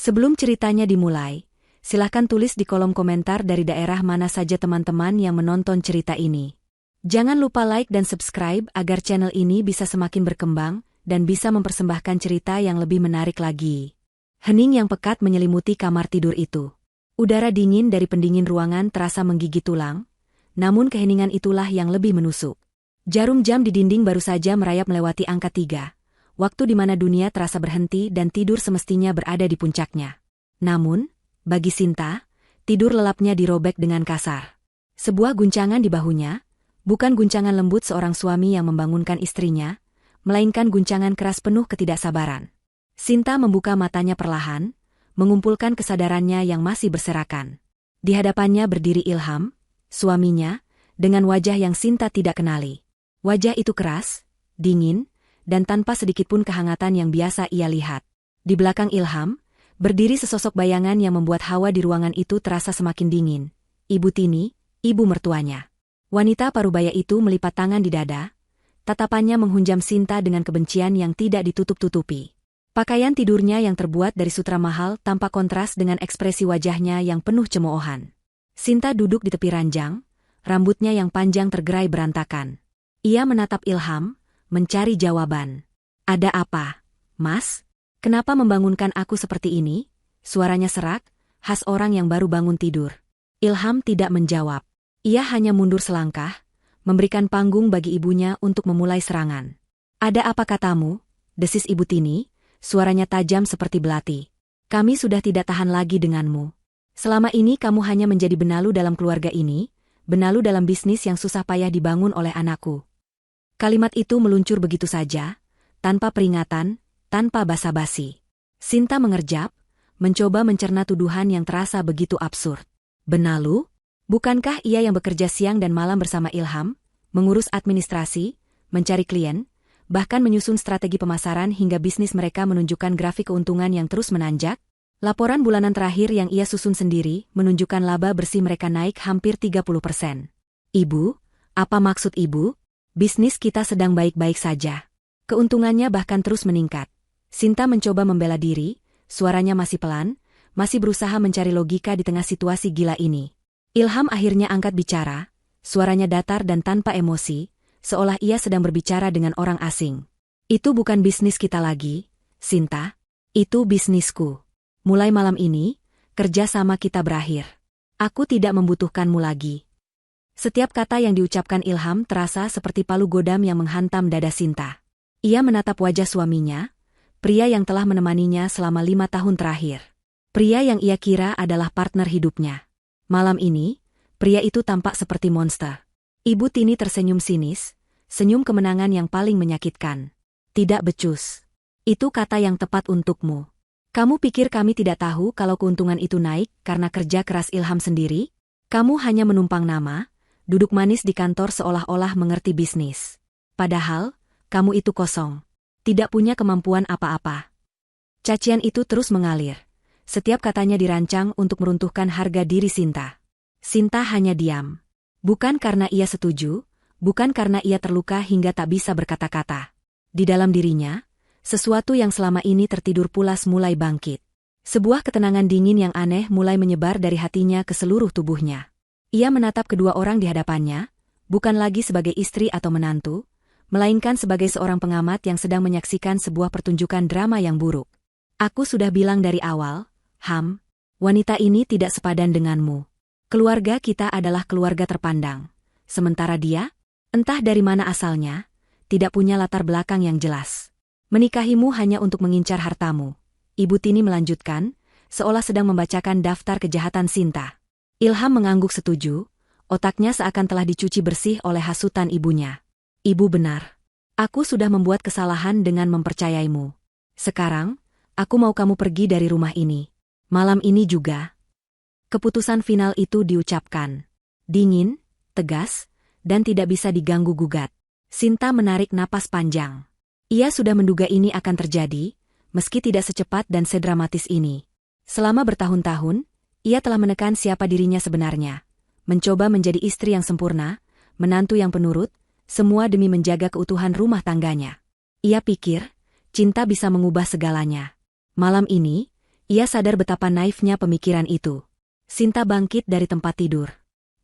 Sebelum ceritanya dimulai, silahkan tulis di kolom komentar dari daerah mana saja teman-teman yang menonton cerita ini. Jangan lupa like dan subscribe agar channel ini bisa semakin berkembang dan bisa mempersembahkan cerita yang lebih menarik lagi. Hening yang pekat menyelimuti kamar tidur itu. Udara dingin dari pendingin ruangan terasa menggigit tulang, namun keheningan itulah yang lebih menusuk. Jarum jam di dinding baru saja merayap melewati angka 3, waktu di mana dunia terasa berhenti dan tidur semestinya berada di puncaknya. Namun, bagi Sinta, tidur lelapnya dirobek dengan kasar. Sebuah guncangan di bahunya, bukan guncangan lembut seorang suami yang membangunkan istrinya, melainkan guncangan keras penuh ketidaksabaran. Sinta membuka matanya perlahan, mengumpulkan kesadarannya yang masih berserakan. Di hadapannya berdiri Ilham, suaminya, dengan wajah yang Sinta tidak kenali. Wajah itu keras, dingin, dan tanpa sedikitpun kehangatan yang biasa ia lihat. Di belakang Ilham, berdiri sesosok bayangan yang membuat hawa di ruangan itu terasa semakin dingin. Ibu Tini, ibu mertuanya. Wanita parubaya itu melipat tangan di dada, tatapannya menghunjam Sinta dengan kebencian yang tidak ditutup-tutupi. Pakaian tidurnya yang terbuat dari sutra mahal tampak kontras dengan ekspresi wajahnya yang penuh cemoohan. Sinta duduk di tepi ranjang, rambutnya yang panjang tergerai berantakan. Ia menatap Ilham, mencari jawaban. Ada apa, Mas? Kenapa membangunkan aku seperti ini? Suaranya serak, khas orang yang baru bangun tidur. Ilham tidak menjawab. Ia hanya mundur selangkah, memberikan panggung bagi ibunya untuk memulai serangan. Ada apa katamu? Desis Ibu Tini, suaranya tajam seperti belati. Kami sudah tidak tahan lagi denganmu. Selama ini kamu hanya menjadi benalu dalam keluarga ini, benalu dalam bisnis yang susah payah dibangun oleh anakku. Kalimat itu meluncur begitu saja, tanpa peringatan, tanpa basa-basi. Sinta mengerjap, mencoba mencerna tuduhan yang terasa begitu absurd. Benalu? Bukankah ia yang bekerja siang dan malam bersama Ilham, mengurus administrasi, mencari klien, bahkan menyusun strategi pemasaran hingga bisnis mereka menunjukkan grafik keuntungan yang terus menanjak? Laporan bulanan terakhir yang ia susun sendiri menunjukkan laba bersih mereka naik hampir 30%. Ibu, apa maksud ibu? Bisnis kita sedang baik-baik saja. Keuntungannya bahkan terus meningkat. Sinta mencoba membela diri, suaranya masih pelan, masih berusaha mencari logika di tengah situasi gila ini. Ilham akhirnya angkat bicara, suaranya datar dan tanpa emosi, seolah ia sedang berbicara dengan orang asing. Itu bukan bisnis kita lagi, Sinta. Itu bisnisku. Mulai malam ini, kerja sama kita berakhir. Aku tidak membutuhkanmu lagi. Setiap kata yang diucapkan Ilham terasa seperti palu godam yang menghantam dada Sinta. Ia menatap wajah suaminya, pria yang telah menemaninya selama 5 tahun terakhir. Pria yang ia kira adalah partner hidupnya. Malam ini, pria itu tampak seperti monster. Ibu Tini tersenyum sinis, senyum kemenangan yang paling menyakitkan. Tidak becus. Itu kata yang tepat untukmu. Kamu pikir kami tidak tahu kalau keuntungan itu naik karena kerja keras Ilham sendiri? Kamu hanya menumpang nama, duduk manis di kantor seolah-olah mengerti bisnis. Padahal, kamu itu kosong. Tidak punya kemampuan apa-apa. Cacian itu terus mengalir. Setiap katanya dirancang untuk meruntuhkan harga diri Sinta. Sinta hanya diam. Bukan karena ia setuju, bukan karena ia terluka hingga tak bisa berkata-kata. Di dalam dirinya, sesuatu yang selama ini tertidur pulas mulai bangkit. Sebuah ketenangan dingin yang aneh mulai menyebar dari hatinya ke seluruh tubuhnya. Ia menatap kedua orang di hadapannya, bukan lagi sebagai istri atau menantu, melainkan sebagai seorang pengamat yang sedang menyaksikan sebuah pertunjukan drama yang buruk. Aku sudah bilang dari awal, Ham, wanita ini tidak sepadan denganmu. Keluarga kita adalah keluarga terpandang. Sementara dia, entah dari mana asalnya, tidak punya latar belakang yang jelas. Menikahimu hanya untuk mengincar hartamu. Ibu Tini melanjutkan, seolah sedang membacakan daftar kejahatan Sinta. Ilham mengangguk setuju, otaknya seakan telah dicuci bersih oleh hasutan ibunya. Ibu benar. Aku sudah membuat kesalahan dengan mempercayaimu. Sekarang, aku mau kamu pergi dari rumah ini. Malam ini juga. Keputusan final itu diucapkan. Dingin, tegas, dan tidak bisa diganggu-gugat. Sinta menarik napas panjang. Ia sudah menduga ini akan terjadi, meski tidak secepat dan sedramatis ini. Selama bertahun-tahun, ia telah menekan siapa dirinya sebenarnya. Mencoba menjadi istri yang sempurna, menantu yang penurut, semua demi menjaga keutuhan rumah tangganya. Ia pikir, cinta bisa mengubah segalanya. Malam ini, Ia sadar betapa naifnya pemikiran itu. Sinta bangkit dari tempat tidur.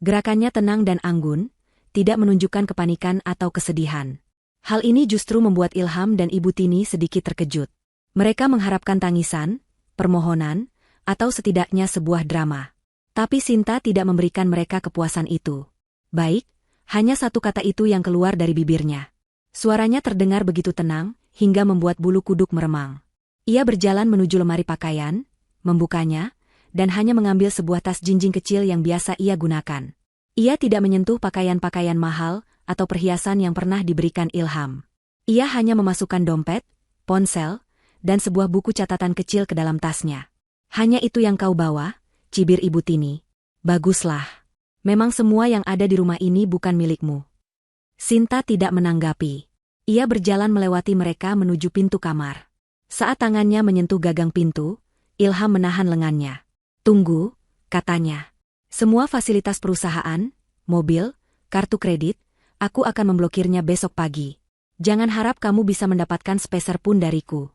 Gerakannya tenang dan anggun, tidak menunjukkan kepanikan atau kesedihan. Hal ini justru membuat Ilham dan Ibu Tini sedikit terkejut. Mereka mengharapkan tangisan, permohonan, atau setidaknya sebuah drama. Tapi Sinta tidak memberikan mereka kepuasan itu. Baik, hanya satu kata itu yang keluar dari bibirnya. Suaranya terdengar begitu tenang, hingga membuat bulu kuduk meremang. Ia berjalan menuju lemari pakaian, membukanya, dan hanya mengambil sebuah tas jinjing kecil yang biasa ia gunakan. Ia tidak menyentuh pakaian-pakaian mahal atau perhiasan yang pernah diberikan Ilham. Ia hanya memasukkan dompet, ponsel, dan sebuah buku catatan kecil ke dalam tasnya. Hanya itu yang kau bawa, cibir Ibu Tini. Baguslah. Memang semua yang ada di rumah ini bukan milikmu. Sinta tidak menanggapi. Ia berjalan melewati mereka menuju pintu kamar. Saat tangannya menyentuh gagang pintu, Ilham menahan lengannya. Tunggu, katanya. Semua fasilitas perusahaan, mobil, kartu kredit, aku akan memblokirnya besok pagi. Jangan harap kamu bisa mendapatkan sepeser pun dariku.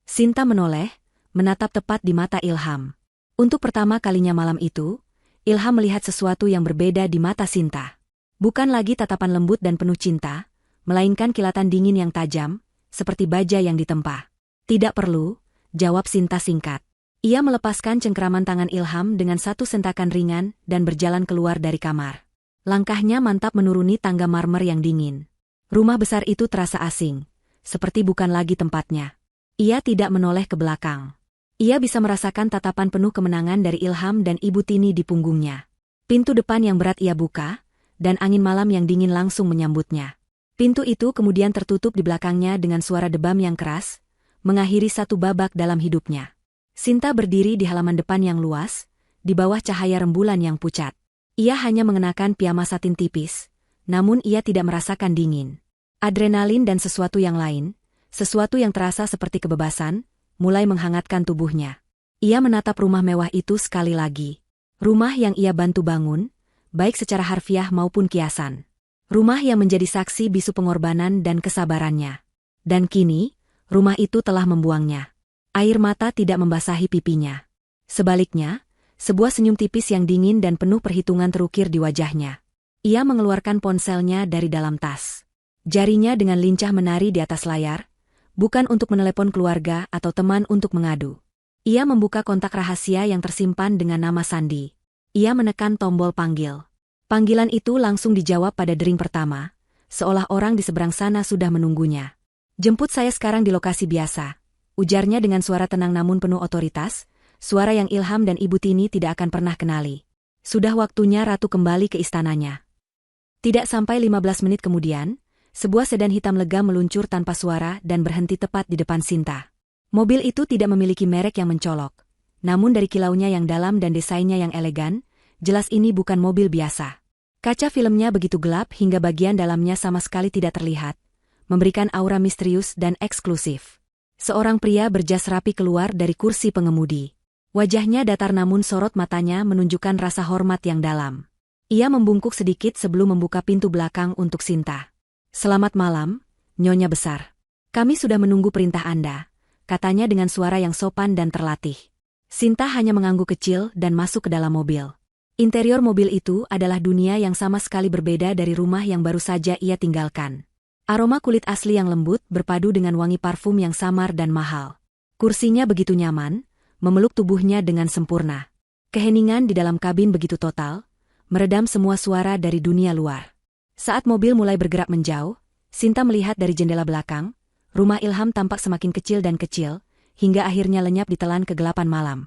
Sinta menoleh, menatap tepat di mata Ilham. Untuk pertama kalinya malam itu, Ilham melihat sesuatu yang berbeda di mata Sinta. Bukan lagi tatapan lembut dan penuh cinta, melainkan kilatan dingin yang tajam, seperti baja yang ditempa. Tidak perlu, jawab Sinta singkat. Ia melepaskan cengkeraman tangan Ilham dengan satu sentakan ringan dan berjalan keluar dari kamar. Langkahnya mantap menuruni tangga marmer yang dingin. Rumah besar itu terasa asing, seperti bukan lagi tempatnya. Ia tidak menoleh ke belakang. Ia bisa merasakan tatapan penuh kemenangan dari Ilham dan Ibu Tini di punggungnya. Pintu depan yang berat ia buka, dan angin malam yang dingin langsung menyambutnya. Pintu itu kemudian tertutup di belakangnya dengan suara debam yang keras, mengakhiri satu babak dalam hidupnya. Sinta berdiri di halaman depan yang luas, di bawah cahaya rembulan yang pucat. Ia hanya mengenakan piyama satin tipis, namun ia tidak merasakan dingin. Adrenalin dan sesuatu yang lain, sesuatu yang terasa seperti kebebasan, mulai menghangatkan tubuhnya. Ia menatap rumah mewah itu sekali lagi. Rumah yang ia bantu bangun, baik secara harfiah maupun kiasan. Rumah yang menjadi saksi bisu pengorbanan dan kesabarannya. Dan kini, rumah itu telah membuangnya. Air mata tidak membasahi pipinya. Sebaliknya, sebuah senyum tipis yang dingin dan penuh perhitungan terukir di wajahnya. Ia mengeluarkan ponselnya dari dalam tas. Jarinya dengan lincah menari di atas layar, bukan untuk menelepon keluarga atau teman untuk mengadu. Ia membuka kontak rahasia yang tersimpan dengan nama Sandi. Ia menekan tombol panggil. Panggilan itu langsung dijawab pada dering pertama, seolah orang di seberang sana sudah menunggunya. Jemput saya sekarang di lokasi biasa, ujarnya dengan suara tenang namun penuh otoritas, suara yang Ilham dan Ibu Tini tidak akan pernah kenali. Sudah waktunya Ratu kembali ke istananya. Tidak sampai 15 menit kemudian, sebuah sedan hitam lega meluncur tanpa suara dan berhenti tepat di depan Sinta. Mobil itu tidak memiliki merek yang mencolok. Namun dari kilaunya yang dalam dan desainnya yang elegan, jelas ini bukan mobil biasa. Kaca filmnya begitu gelap hingga bagian dalamnya sama sekali tidak terlihat, memberikan aura misterius dan eksklusif. Seorang pria berjas rapi keluar dari kursi pengemudi. Wajahnya datar namun sorot matanya menunjukkan rasa hormat yang dalam. Ia membungkuk sedikit sebelum membuka pintu belakang untuk Sinta. Selamat malam, Nyonya Besar. Kami sudah menunggu perintah Anda, katanya dengan suara yang sopan dan terlatih. Sinta hanya mengangguk kecil dan masuk ke dalam mobil. Interior mobil itu adalah dunia yang sama sekali berbeda dari rumah yang baru saja ia tinggalkan. Aroma kulit asli yang lembut berpadu dengan wangi parfum yang samar dan mahal. Kursinya begitu nyaman, memeluk tubuhnya dengan sempurna. Keheningan di dalam kabin begitu total, meredam semua suara dari dunia luar. Saat mobil mulai bergerak menjauh, Sinta melihat dari jendela belakang, rumah Ilham tampak semakin kecil dan kecil, hingga akhirnya lenyap di telan kegelapan malam.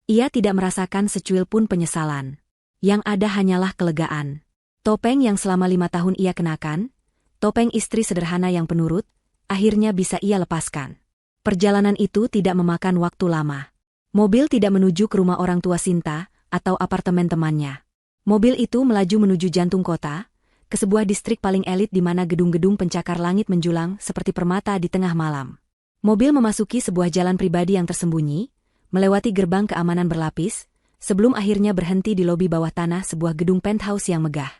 Ia tidak merasakan secuil pun penyesalan. Yang ada hanyalah kelegaan. Topeng yang selama 5 tahun ia kenakan, topeng istri sederhana yang penurut, akhirnya bisa ia lepaskan. Perjalanan itu tidak memakan waktu lama. Mobil tidak menuju ke rumah orang tua Sinta atau apartemen temannya. Mobil itu melaju menuju jantung kota, ke sebuah distrik paling elit di mana gedung-gedung pencakar langit menjulang seperti permata di tengah malam. Mobil memasuki sebuah jalan pribadi yang tersembunyi, melewati gerbang keamanan berlapis, sebelum akhirnya berhenti di lobi bawah tanah sebuah gedung penthouse yang megah.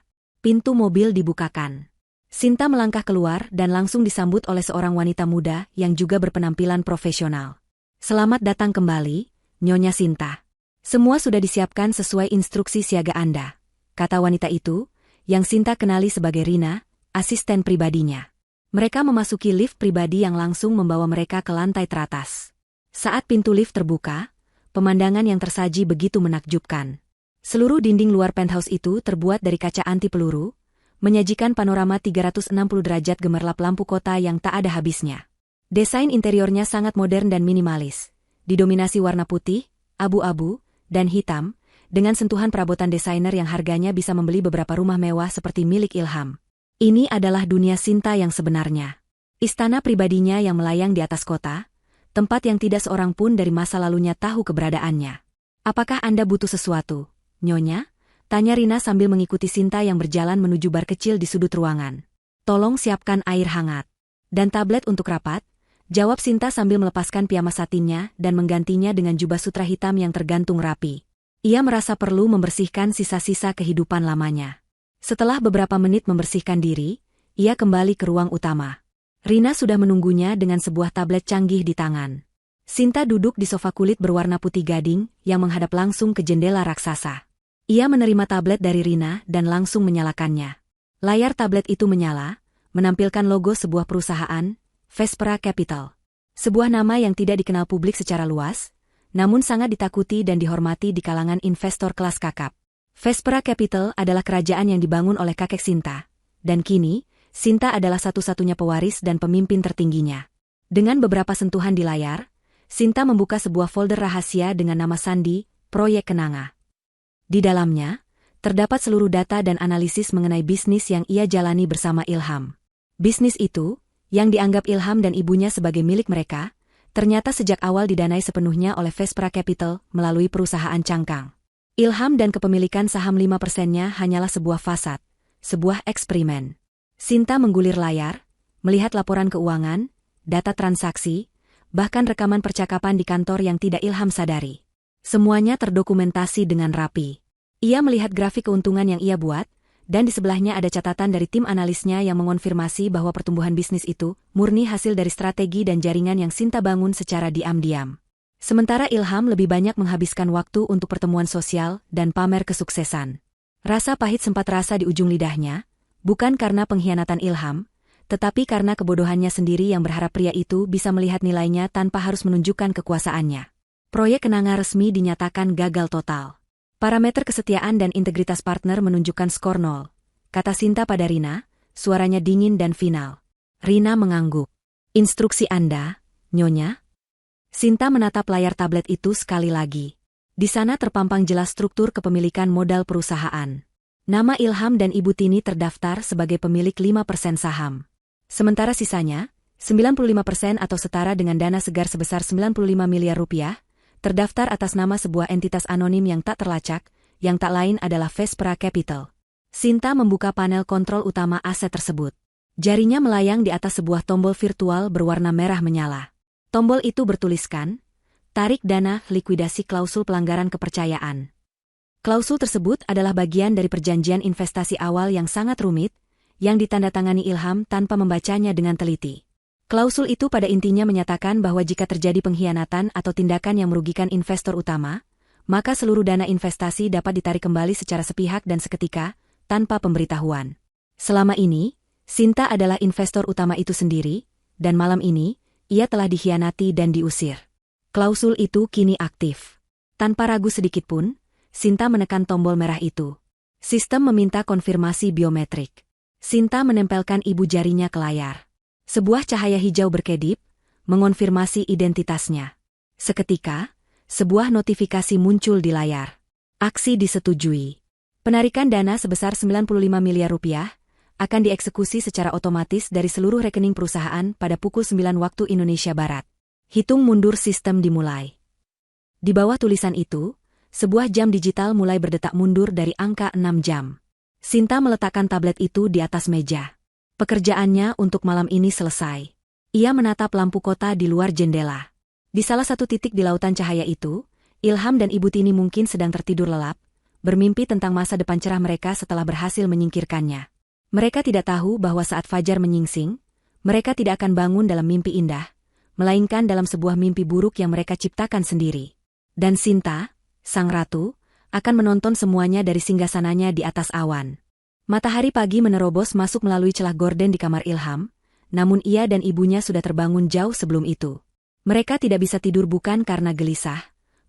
Pintu mobil dibukakan. Sinta melangkah keluar dan langsung disambut oleh seorang wanita muda yang juga berpenampilan profesional. Selamat datang kembali, Nyonya Sinta. Semua sudah disiapkan sesuai instruksi siaga Anda, kata wanita itu, yang Sinta kenali sebagai Rina, asisten pribadinya. Mereka memasuki lift pribadi yang langsung membawa mereka ke lantai teratas. Saat pintu lift terbuka, pemandangan yang tersaji begitu menakjubkan. Seluruh dinding luar penthouse itu terbuat dari kaca anti peluru, menyajikan panorama 360 derajat gemerlap lampu kota yang tak ada habisnya. Desain interiornya sangat modern dan minimalis, didominasi warna putih, abu-abu, dan hitam, dengan sentuhan perabotan desainer yang harganya bisa membeli beberapa rumah mewah seperti milik Ilham. Ini adalah dunia Sinta yang sebenarnya. Istana pribadinya yang melayang di atas kota, tempat yang tidak seorang pun dari masa lalunya tahu keberadaannya. Apakah Anda butuh sesuatu, Nyonya? Tanya Rina sambil mengikuti Sinta yang berjalan menuju bar kecil di sudut ruangan. Tolong siapkan air hangat. Dan tablet untuk rapat, jawab Sinta sambil melepaskan piyama satinnya dan menggantinya dengan jubah sutra hitam yang tergantung rapi. Ia merasa perlu membersihkan sisa-sisa kehidupan lamanya. Setelah beberapa menit membersihkan diri, ia kembali ke ruang utama. Rina sudah menunggunya dengan sebuah tablet canggih di tangan. Sinta duduk di sofa kulit berwarna putih gading yang menghadap langsung ke jendela raksasa. Ia menerima tablet dari Rina dan langsung menyalakannya. Layar tablet itu menyala, menampilkan logo sebuah perusahaan, Vespera Capital. Sebuah nama yang tidak dikenal publik secara luas, namun sangat ditakuti dan dihormati di kalangan investor kelas kakap. Vespera Capital adalah kerajaan yang dibangun oleh kakek Sinta, dan kini, Sinta adalah satu-satunya pewaris dan pemimpin tertingginya. Dengan beberapa sentuhan di layar, Sinta membuka sebuah folder rahasia dengan nama sandi, Proyek Kenanga. Di dalamnya, terdapat seluruh data dan analisis mengenai bisnis yang ia jalani bersama Ilham. Bisnis itu, yang dianggap Ilham dan ibunya sebagai milik mereka, ternyata sejak awal didanai sepenuhnya oleh Vespera Capital melalui perusahaan cangkang. Ilham dan kepemilikan saham 5%-nya hanyalah sebuah fasad, sebuah eksperimen. Sinta menggulir layar, melihat laporan keuangan, data transaksi, bahkan rekaman percakapan di kantor yang tidak Ilham sadari. Semuanya terdokumentasi dengan rapi. Ia melihat grafik keuntungan yang ia buat, dan di sebelahnya ada catatan dari tim analisnya yang mengonfirmasi bahwa pertumbuhan bisnis itu murni hasil dari strategi dan jaringan yang Sinta bangun secara diam-diam. Sementara Ilham lebih banyak menghabiskan waktu untuk pertemuan sosial dan pamer kesuksesan. Rasa pahit sempat terasa di ujung lidahnya, bukan karena pengkhianatan Ilham, tetapi karena kebodohannya sendiri yang berharap pria itu bisa melihat nilainya tanpa harus menunjukkan kekuasaannya. Proyek Kenanga resmi dinyatakan gagal total. Parameter kesetiaan dan integritas partner menunjukkan skor 0, kata Sinta pada Rina, suaranya dingin dan final. Rina mengangguk. Instruksi Anda, Nyonya? Sinta menatap layar tablet itu sekali lagi. Di sana terpampang jelas struktur kepemilikan modal perusahaan. Nama Ilham dan Ibu Tini terdaftar sebagai pemilik 5% saham. Sementara sisanya, 95% atau setara dengan dana segar sebesar 95 miliar rupiah, terdaftar atas nama sebuah entitas anonim yang tak terlacak, yang tak lain adalah Vespera Capital. Sinta membuka panel kontrol utama aset tersebut. Jarinya melayang di atas sebuah tombol virtual berwarna merah menyala. Tombol itu bertuliskan, tarik dana likuidasi klausul pelanggaran kepercayaan. Klausul tersebut adalah bagian dari perjanjian investasi awal yang sangat rumit, yang ditandatangani Ilham tanpa membacanya dengan teliti. Klausul itu pada intinya menyatakan bahwa jika terjadi pengkhianatan atau tindakan yang merugikan investor utama, maka seluruh dana investasi dapat ditarik kembali secara sepihak dan seketika, tanpa pemberitahuan. Selama ini, Sinta adalah investor utama itu sendiri, dan malam ini, ia telah dikhianati dan diusir. Klausul itu kini aktif. Tanpa ragu sedikitpun, Sinta menekan tombol merah itu. Sistem meminta konfirmasi biometrik. Sinta menempelkan ibu jarinya ke layar. Sebuah cahaya hijau berkedip, mengonfirmasi identitasnya. Seketika, sebuah notifikasi muncul di layar. Aksi disetujui. Penarikan dana sebesar 95 miliar rupiah akan dieksekusi secara otomatis dari seluruh rekening perusahaan pada pukul 9 waktu Indonesia Barat. Hitung mundur sistem dimulai. Di bawah tulisan itu, sebuah jam digital mulai berdetak mundur dari angka 6 jam. Sinta meletakkan tablet itu di atas meja. Pekerjaannya untuk malam ini selesai. Ia menatap lampu kota di luar jendela. Di salah satu titik di lautan cahaya itu, Ilham dan Ibu Tini mungkin sedang tertidur lelap, bermimpi tentang masa depan cerah mereka setelah berhasil menyingkirkannya. Mereka tidak tahu bahwa saat fajar menyingsing, mereka tidak akan bangun dalam mimpi indah, melainkan dalam sebuah mimpi buruk yang mereka ciptakan sendiri. Dan Sinta, sang ratu, akan menonton semuanya dari singgasananya di atas awan. Matahari pagi menerobos masuk melalui celah gorden di kamar Ilham, namun ia dan ibunya sudah terbangun jauh sebelum itu. Mereka tidak bisa tidur bukan karena gelisah,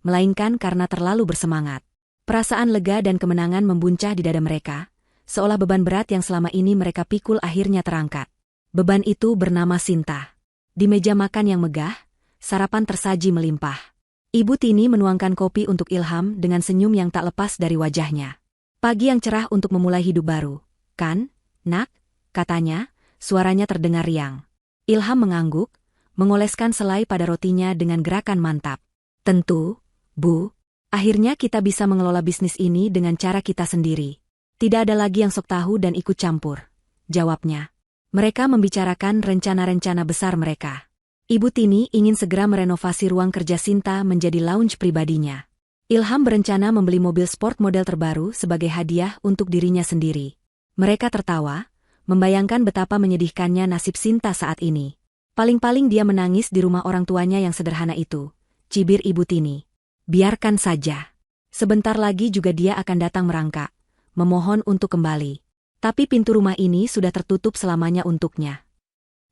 melainkan karena terlalu bersemangat. Perasaan lega dan kemenangan membuncah di dada mereka, seolah beban berat yang selama ini mereka pikul akhirnya terangkat. Beban itu bernama Sinta. Di meja makan yang megah, sarapan tersaji melimpah. Ibu Tini menuangkan kopi untuk Ilham dengan senyum yang tak lepas dari wajahnya. Pagi yang cerah untuk memulai hidup baru, kan, nak? Katanya, suaranya terdengar riang. Ilham mengangguk, mengoleskan selai pada rotinya dengan gerakan mantap. Tentu, Bu. Akhirnya kita bisa mengelola bisnis ini dengan cara kita sendiri. Tidak ada lagi yang sok tahu dan ikut campur, jawabnya. Mereka membicarakan rencana-rencana besar mereka. Ibu Tini ingin segera merenovasi ruang kerja Sinta menjadi lounge pribadinya. Ilham berencana membeli mobil sport model terbaru sebagai hadiah untuk dirinya sendiri. Mereka tertawa, membayangkan betapa menyedihkannya nasib Sinta saat ini. Paling-paling dia menangis di rumah orang tuanya yang sederhana itu, cibir Ibu Tini. Biarkan saja. Sebentar lagi juga dia akan datang merangkak, memohon untuk kembali. Tapi pintu rumah ini sudah tertutup selamanya untuknya.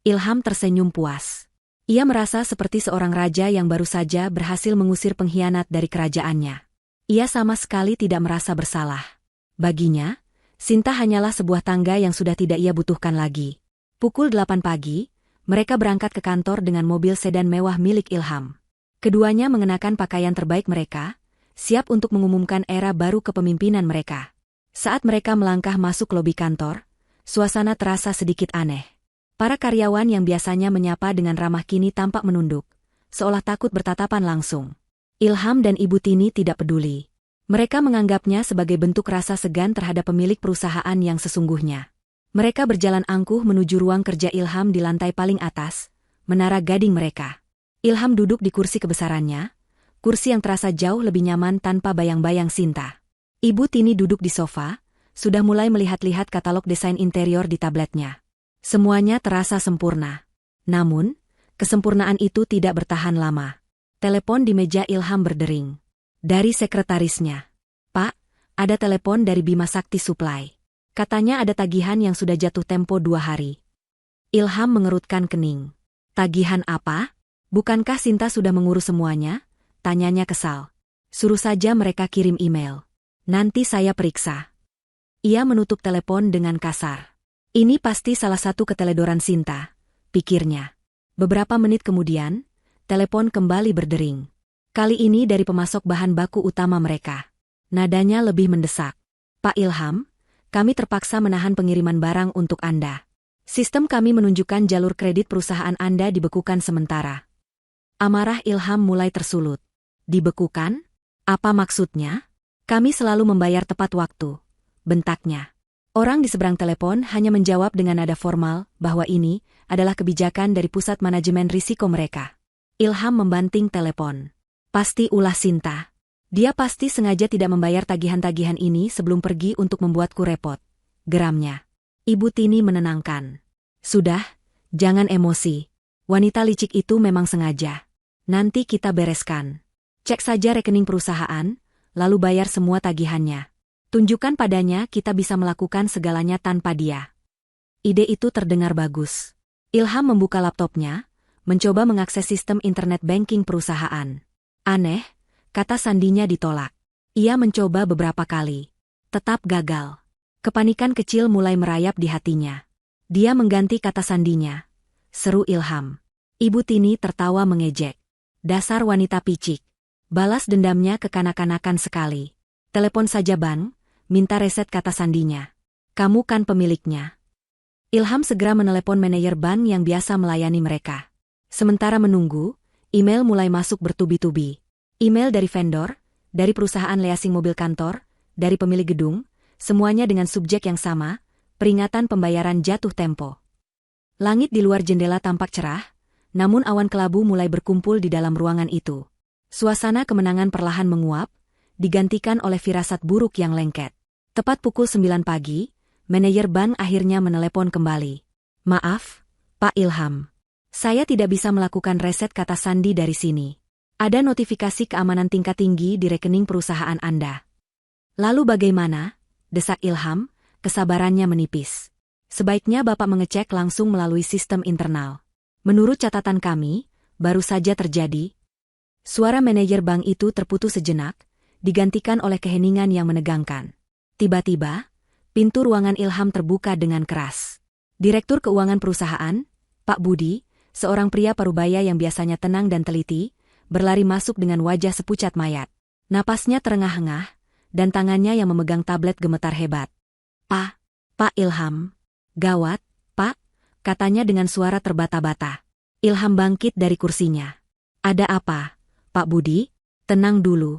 Ilham tersenyum puas. Ia merasa seperti seorang raja yang baru saja berhasil mengusir pengkhianat dari kerajaannya. Ia sama sekali tidak merasa bersalah. Baginya, Sinta hanyalah sebuah tangga yang sudah tidak ia butuhkan lagi. Pukul 8 pagi, mereka berangkat ke kantor dengan mobil sedan mewah milik Ilham. Keduanya mengenakan pakaian terbaik mereka, siap untuk mengumumkan era baru kepemimpinan mereka. Saat mereka melangkah masuk lobi kantor, suasana terasa sedikit aneh. Para karyawan yang biasanya menyapa dengan ramah kini tampak menunduk, seolah takut bertatapan langsung. Ilham dan Ibu Tini tidak peduli. Mereka menganggapnya sebagai bentuk rasa segan terhadap pemilik perusahaan yang sesungguhnya. Mereka berjalan angkuh menuju ruang kerja Ilham di lantai paling atas, menara gading mereka. Ilham duduk di kursi kebesarannya, kursi yang terasa jauh lebih nyaman tanpa bayang-bayang Sinta. Ibu Tini duduk di sofa, sudah mulai melihat-lihat katalog desain interior di tabletnya. Semuanya terasa sempurna. Namun, kesempurnaan itu tidak bertahan lama. Telepon di meja Ilham berdering. Dari sekretarisnya. Pak, ada telepon dari Bima Sakti Supply. Katanya ada tagihan yang sudah jatuh tempo 2 hari. Ilham mengerutkan kening. Tagihan apa? Bukankah Sinta sudah mengurus semuanya? Tanyanya kesal. Suruh saja mereka kirim email. Nanti saya periksa. Ia menutup telepon dengan kasar. Ini pasti salah satu keteledoran Sinta, pikirnya. Beberapa menit kemudian, telepon kembali berdering. Kali ini dari pemasok bahan baku utama mereka. Nadanya lebih mendesak. Pak Ilham, kami terpaksa menahan pengiriman barang untuk Anda. Sistem kami menunjukkan jalur kredit perusahaan Anda dibekukan sementara. Amarah Ilham mulai tersulut. Dibekukan? Apa maksudnya? Kami selalu membayar tepat waktu, bentaknya. Orang di seberang telepon hanya menjawab dengan nada formal bahwa ini adalah kebijakan dari pusat manajemen risiko mereka. Ilham membanting telepon. Pasti ulah Sinta. Dia pasti sengaja tidak membayar tagihan-tagihan ini sebelum pergi untuk membuatku repot. Geramnya. Ibu Tini menenangkan. Sudah, jangan emosi. Wanita licik itu memang sengaja. Nanti kita bereskan. Cek saja rekening perusahaan, lalu bayar semua tagihannya. Tunjukkan padanya kita bisa melakukan segalanya tanpa dia. Ide itu terdengar bagus. Ilham membuka laptopnya, mencoba mengakses sistem internet banking perusahaan. Aneh, kata sandinya ditolak. Ia mencoba beberapa kali. Tetap gagal. Kepanikan kecil mulai merayap di hatinya. Dia mengganti kata sandinya. Seru Ilham. Ibu Tini tertawa mengejek. Dasar wanita picik. Balas dendamnya kekanak-kanakan sekali. Telepon saja Bang. Minta reset kata sandinya. Kamu kan pemiliknya. Ilham segera menelepon manajer bank yang biasa melayani mereka. Sementara menunggu, email mulai masuk bertubi-tubi. Email dari vendor, dari perusahaan leasing mobil kantor, dari pemilik gedung, semuanya dengan subjek yang sama, peringatan pembayaran jatuh tempo. Langit di luar jendela tampak cerah, namun awan kelabu mulai berkumpul di dalam ruangan itu. Suasana kemenangan perlahan menguap, digantikan oleh firasat buruk yang lengket. Tepat pukul 9 pagi, manajer bank akhirnya menelepon kembali. Maaf, Pak Ilham. Saya tidak bisa melakukan reset kata sandi dari sini. Ada notifikasi keamanan tingkat tinggi di rekening perusahaan Anda. Lalu bagaimana? Desak Ilham, kesabarannya menipis. Sebaiknya Bapak mengecek langsung melalui sistem internal. Menurut catatan kami, baru saja terjadi. Suara manajer bank itu terputus sejenak, digantikan oleh keheningan yang menegangkan. Tiba-tiba, pintu ruangan Ilham terbuka dengan keras. Direktur Keuangan Perusahaan, Pak Budi, seorang pria parubaya yang biasanya tenang dan teliti, berlari masuk dengan wajah sepucat mayat. Napasnya terengah-engah, dan tangannya yang memegang tablet gemetar hebat. Pak Ilham. Gawat, Pak, katanya dengan suara terbata-bata. Ilham bangkit dari kursinya. Ada apa, Pak Budi? Tenang dulu.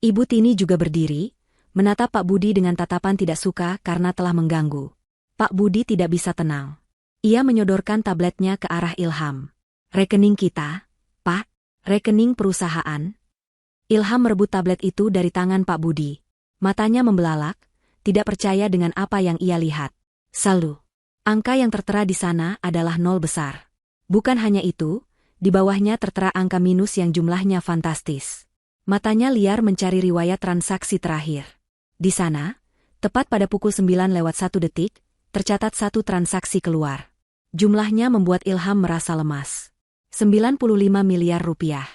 Ibu Tini juga berdiri, menatap Pak Budi dengan tatapan tidak suka karena telah mengganggu. Pak Budi tidak bisa tenang. Ia menyodorkan tabletnya ke arah Ilham. Rekening kita, Pak, rekening perusahaan. Ilham merebut tablet itu dari tangan Pak Budi. Matanya membelalak, tidak percaya dengan apa yang ia lihat. Saldo. Angka yang tertera di sana adalah 0 besar. Bukan hanya itu, di bawahnya tertera angka minus yang jumlahnya fantastis. Matanya liar mencari riwayat transaksi terakhir. Di sana, tepat pada pukul 9:01, tercatat satu transaksi keluar. Jumlahnya membuat Ilham merasa lemas. 95 miliar rupiah.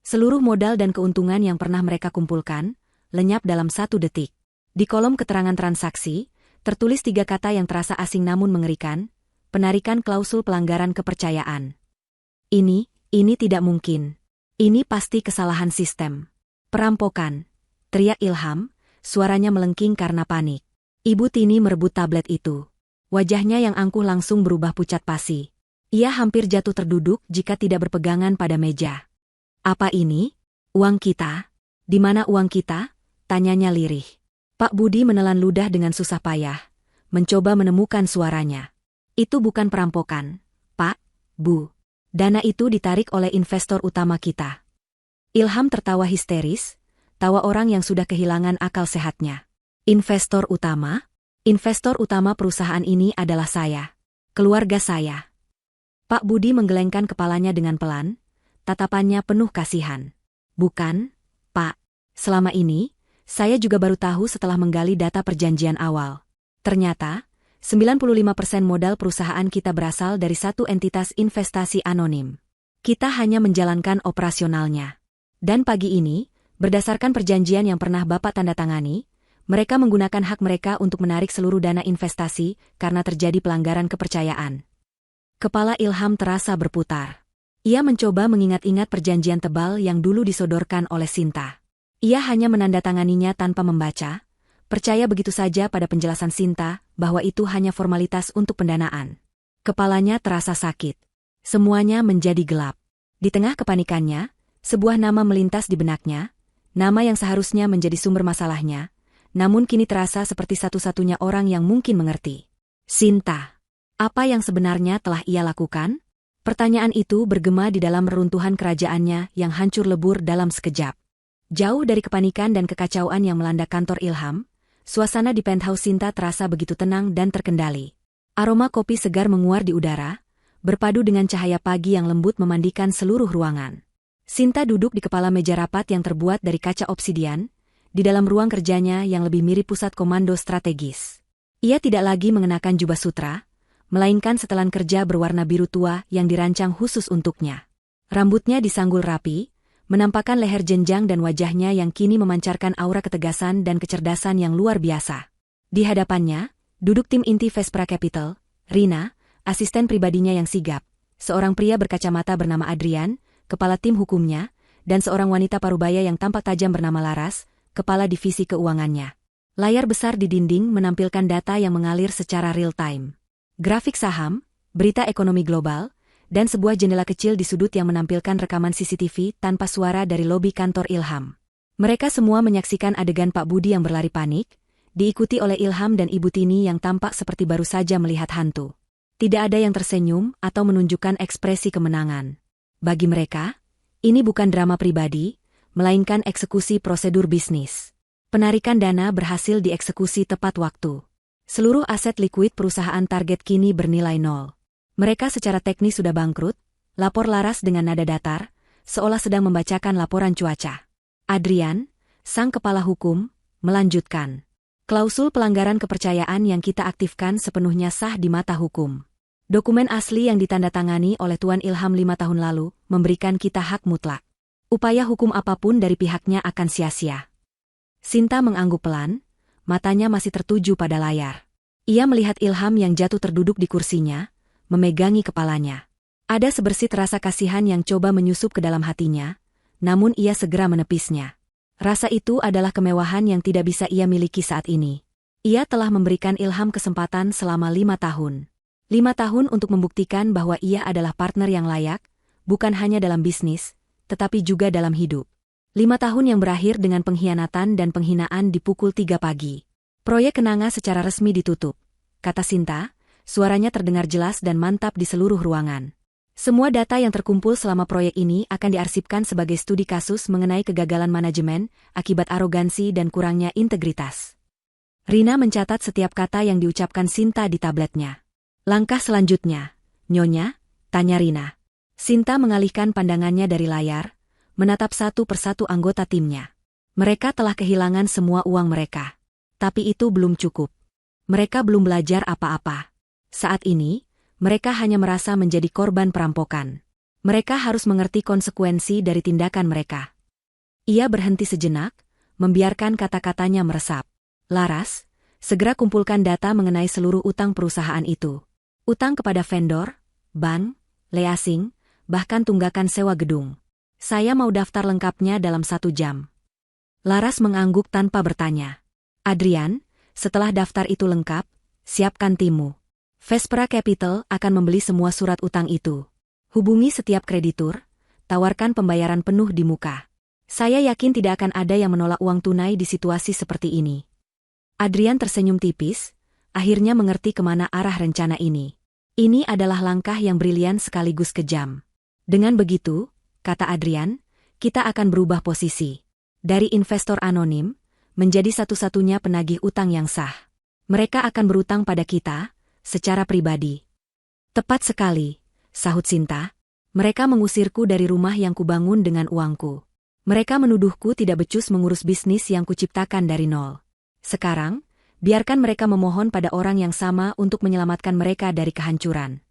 Seluruh modal dan keuntungan yang pernah mereka kumpulkan, lenyap dalam 1 detik. Di kolom keterangan transaksi, tertulis 3 kata yang terasa asing namun mengerikan, penarikan klausul pelanggaran kepercayaan. Ini tidak mungkin. Ini pasti kesalahan sistem. Perampokan, teriak Ilham, suaranya melengking karena panik. Ibu Tini merebut tablet itu. Wajahnya yang angkuh langsung berubah pucat pasi. Ia hampir jatuh terduduk jika tidak berpegangan pada meja. Apa ini? Uang kita? Di mana uang kita? Tanyanya lirih. Pak Budi menelan ludah dengan susah payah, mencoba menemukan suaranya. Itu bukan perampokan, Pak, Bu. Dana itu ditarik oleh investor utama kita. Ilham tertawa histeris, tawa orang yang sudah kehilangan akal sehatnya. Investor utama? Investor utama perusahaan ini adalah saya. Keluarga saya. Pak Budi menggelengkan kepalanya dengan pelan, tatapannya penuh kasihan. Bukan, Pak. Selama ini, saya juga baru tahu setelah menggali data perjanjian awal. Ternyata, 95% modal perusahaan kita berasal dari satu entitas investasi anonim. Kita hanya menjalankan operasionalnya. Dan pagi ini, berdasarkan perjanjian yang pernah Bapak tanda tangani, mereka menggunakan hak mereka untuk menarik seluruh dana investasi karena terjadi pelanggaran kepercayaan. Kepala Ilham terasa berputar. Ia mencoba mengingat-ingat perjanjian tebal yang dulu disodorkan oleh Sinta. Ia hanya menandatanganinya tanpa membaca, percaya begitu saja pada penjelasan Sinta bahwa itu hanya formalitas untuk pendanaan. Kepalanya terasa sakit. Semuanya menjadi gelap. Di tengah kepanikannya, sebuah nama melintas di benaknya, nama yang seharusnya menjadi sumber masalahnya, namun kini terasa seperti satu-satunya orang yang mungkin mengerti. Sinta. Apa yang sebenarnya telah ia lakukan? Pertanyaan itu bergema di dalam reruntuhan kerajaannya yang hancur lebur dalam sekejap. Jauh dari kepanikan dan kekacauan yang melanda kantor Ilham, suasana di penthouse Sinta terasa begitu tenang dan terkendali. Aroma kopi segar menguar di udara, berpadu dengan cahaya pagi yang lembut memandikan seluruh ruangan. Sinta duduk di kepala meja rapat yang terbuat dari kaca obsidian, di dalam ruang kerjanya yang lebih mirip pusat komando strategis. Ia tidak lagi mengenakan jubah sutra, melainkan setelan kerja berwarna biru tua yang dirancang khusus untuknya. Rambutnya disanggul rapi, menampakkan leher jenjang dan wajahnya yang kini memancarkan aura ketegasan dan kecerdasan yang luar biasa. Di hadapannya, duduk tim inti Vespra Capital, Rina, asisten pribadinya yang sigap, seorang pria berkacamata bernama Adrian, kepala tim hukumnya, dan seorang wanita parubaya yang tampak tajam bernama Laras, kepala divisi keuangannya. Layar besar di dinding menampilkan data yang mengalir secara real-time. Grafik saham, berita ekonomi global, dan sebuah jendela kecil di sudut yang menampilkan rekaman CCTV tanpa suara dari lobi kantor Ilham. Mereka semua menyaksikan adegan Pak Budi yang berlari panik, diikuti oleh Ilham dan Ibu Tini yang tampak seperti baru saja melihat hantu. Tidak ada yang tersenyum atau menunjukkan ekspresi kemenangan. Bagi mereka, ini bukan drama pribadi, melainkan eksekusi prosedur bisnis. Penarikan dana berhasil dieksekusi tepat waktu. Seluruh aset likuid perusahaan target kini bernilai 0. Mereka secara teknis sudah bangkrut, lapor Laras dengan nada datar, seolah sedang membacakan laporan cuaca. Adrian, sang kepala hukum, melanjutkan. Klausul pelanggaran kepercayaan yang kita aktifkan sepenuhnya sah di mata hukum. Dokumen asli yang ditandatangani oleh Tuan Ilham 5 tahun lalu memberikan kita hak mutlak. Upaya hukum apapun dari pihaknya akan sia-sia. Sinta mengangguk pelan, matanya masih tertuju pada layar. Ia melihat Ilham yang jatuh terduduk di kursinya, memegangi kepalanya. Ada sebersit rasa kasihan yang coba menyusup ke dalam hatinya, namun ia segera menepisnya. Rasa itu adalah kemewahan yang tidak bisa ia miliki saat ini. Ia telah memberikan Ilham kesempatan selama 5 tahun. 5 tahun untuk membuktikan bahwa ia adalah partner yang layak, bukan hanya dalam bisnis, tetapi juga dalam hidup. 5 tahun yang berakhir dengan pengkhianatan dan penghinaan di pukul 3 pagi. Proyek Kenanga secara resmi ditutup, kata Sinta, suaranya terdengar jelas dan mantap di seluruh ruangan. Semua data yang terkumpul selama proyek ini akan diarsipkan sebagai studi kasus mengenai kegagalan manajemen akibat arogansi dan kurangnya integritas. Rina mencatat setiap kata yang diucapkan Sinta di tabletnya. Langkah selanjutnya, Nyonya, tanya Rina. Sinta mengalihkan pandangannya dari layar, menatap satu persatu anggota timnya. Mereka telah kehilangan semua uang mereka. Tapi itu belum cukup. Mereka belum belajar apa-apa. Saat ini, mereka hanya merasa menjadi korban perampokan. Mereka harus mengerti konsekuensi dari tindakan mereka. Ia berhenti sejenak, membiarkan kata-katanya meresap. Laras, segera kumpulkan data mengenai seluruh utang perusahaan itu. Utang kepada vendor, bank, leasing, bahkan tunggakan sewa gedung. Saya mau daftar lengkapnya dalam 1 jam. Laras mengangguk tanpa bertanya. Adrian, setelah daftar itu lengkap, siapkan timmu. Vespera Capital akan membeli semua surat utang itu. Hubungi setiap kreditur, tawarkan pembayaran penuh di muka. Saya yakin tidak akan ada yang menolak uang tunai di situasi seperti ini. Adrian tersenyum tipis, akhirnya mengerti kemana arah rencana ini. Ini adalah langkah yang brilian sekaligus kejam. Dengan begitu, kata Adrian, kita akan berubah posisi. Dari investor anonim, menjadi satu-satunya penagih utang yang sah. Mereka akan berutang pada kita, secara pribadi. Tepat sekali, sahut Sinta. Mereka mengusirku dari rumah yang kubangun dengan uangku. Mereka menuduhku tidak becus mengurus bisnis yang kuciptakan dari nol. Sekarang, biarkan mereka memohon pada orang yang sama untuk menyelamatkan mereka dari kehancuran.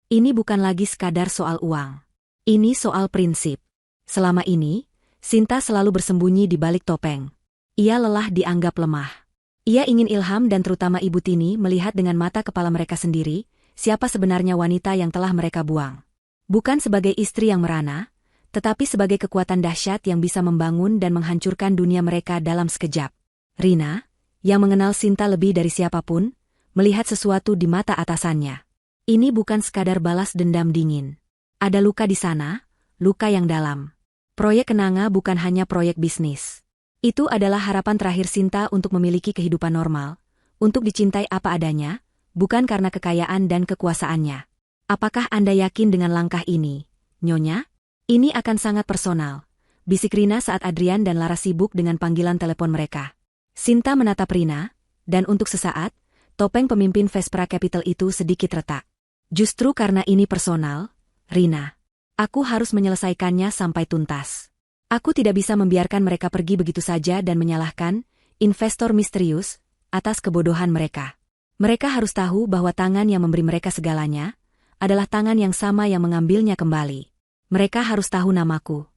Ini bukan lagi sekadar soal uang. Ini soal prinsip. Selama ini, Sinta selalu bersembunyi di balik topeng. Ia lelah dianggap lemah. Ia ingin Ilham dan terutama Ibu Tini melihat dengan mata kepala mereka sendiri, siapa sebenarnya wanita yang telah mereka buang. Bukan sebagai istri yang merana, tetapi sebagai kekuatan dahsyat yang bisa membangun dan menghancurkan dunia mereka dalam sekejap. Rina, yang mengenal Sinta lebih dari siapapun, melihat sesuatu di mata atasannya. Ini bukan sekadar balas dendam dingin. Ada luka di sana, luka yang dalam. Proyek Kenanga bukan hanya proyek bisnis. Itu adalah harapan terakhir Sinta untuk memiliki kehidupan normal, untuk dicintai apa adanya, bukan karena kekayaan dan kekuasaannya. Apakah Anda yakin dengan langkah ini, Nyonya? Ini akan sangat personal, bisik Rina saat Adrian dan Lara sibuk dengan panggilan telepon mereka. Sinta menatap Rina, dan untuk sesaat, topeng pemimpin Vespera Capital itu sedikit retak. Justru karena ini personal, Rina, aku harus menyelesaikannya sampai tuntas. Aku tidak bisa membiarkan mereka pergi begitu saja dan menyalahkan investor misterius atas kebodohan mereka. Mereka harus tahu bahwa tangan yang memberi mereka segalanya adalah tangan yang sama yang mengambilnya kembali. Mereka harus tahu namaku.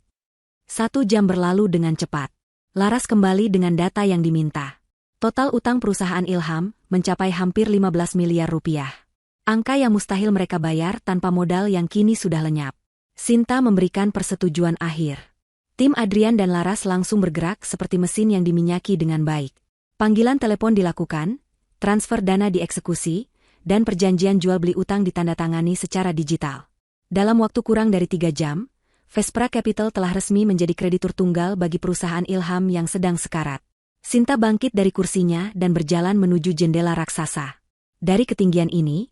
1 jam berlalu dengan cepat. Laras kembali dengan data yang diminta. Total utang perusahaan Ilham mencapai hampir 15 miliar rupiah. Angka yang mustahil mereka bayar tanpa modal yang kini sudah lenyap. Sinta memberikan persetujuan akhir. Tim Adrian dan Laras langsung bergerak seperti mesin yang diminyaki dengan baik. Panggilan telepon dilakukan, transfer dana dieksekusi, dan perjanjian jual beli utang ditandatangani secara digital. Dalam waktu kurang dari 3 jam, Vespera Capital telah resmi menjadi kreditur tunggal bagi perusahaan Ilham yang sedang sekarat. Sinta bangkit dari kursinya dan berjalan menuju jendela raksasa. Dari ketinggian ini,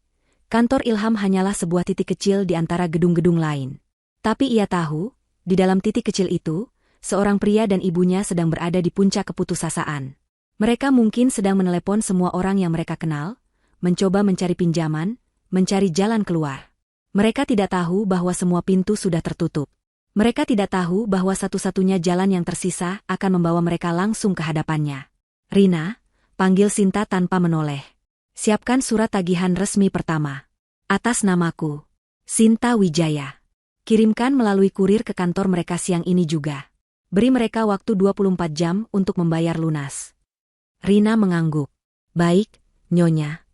kantor Ilham hanyalah sebuah titik kecil di antara gedung-gedung lain. Tapi ia tahu, di dalam titik kecil itu, seorang pria dan ibunya sedang berada di puncak keputusasaan. Mereka mungkin sedang menelepon semua orang yang mereka kenal, mencoba mencari pinjaman, mencari jalan keluar. Mereka tidak tahu bahwa semua pintu sudah tertutup. Mereka tidak tahu bahwa satu-satunya jalan yang tersisa akan membawa mereka langsung ke hadapannya. Rina, panggil Sinta tanpa menoleh. Siapkan surat tagihan resmi pertama. Atas namaku, Sinta Wijaya. Kirimkan melalui kurir ke kantor mereka siang ini juga. Beri mereka waktu 24 jam untuk membayar lunas. Rina mengangguk. Baik, Nyonya.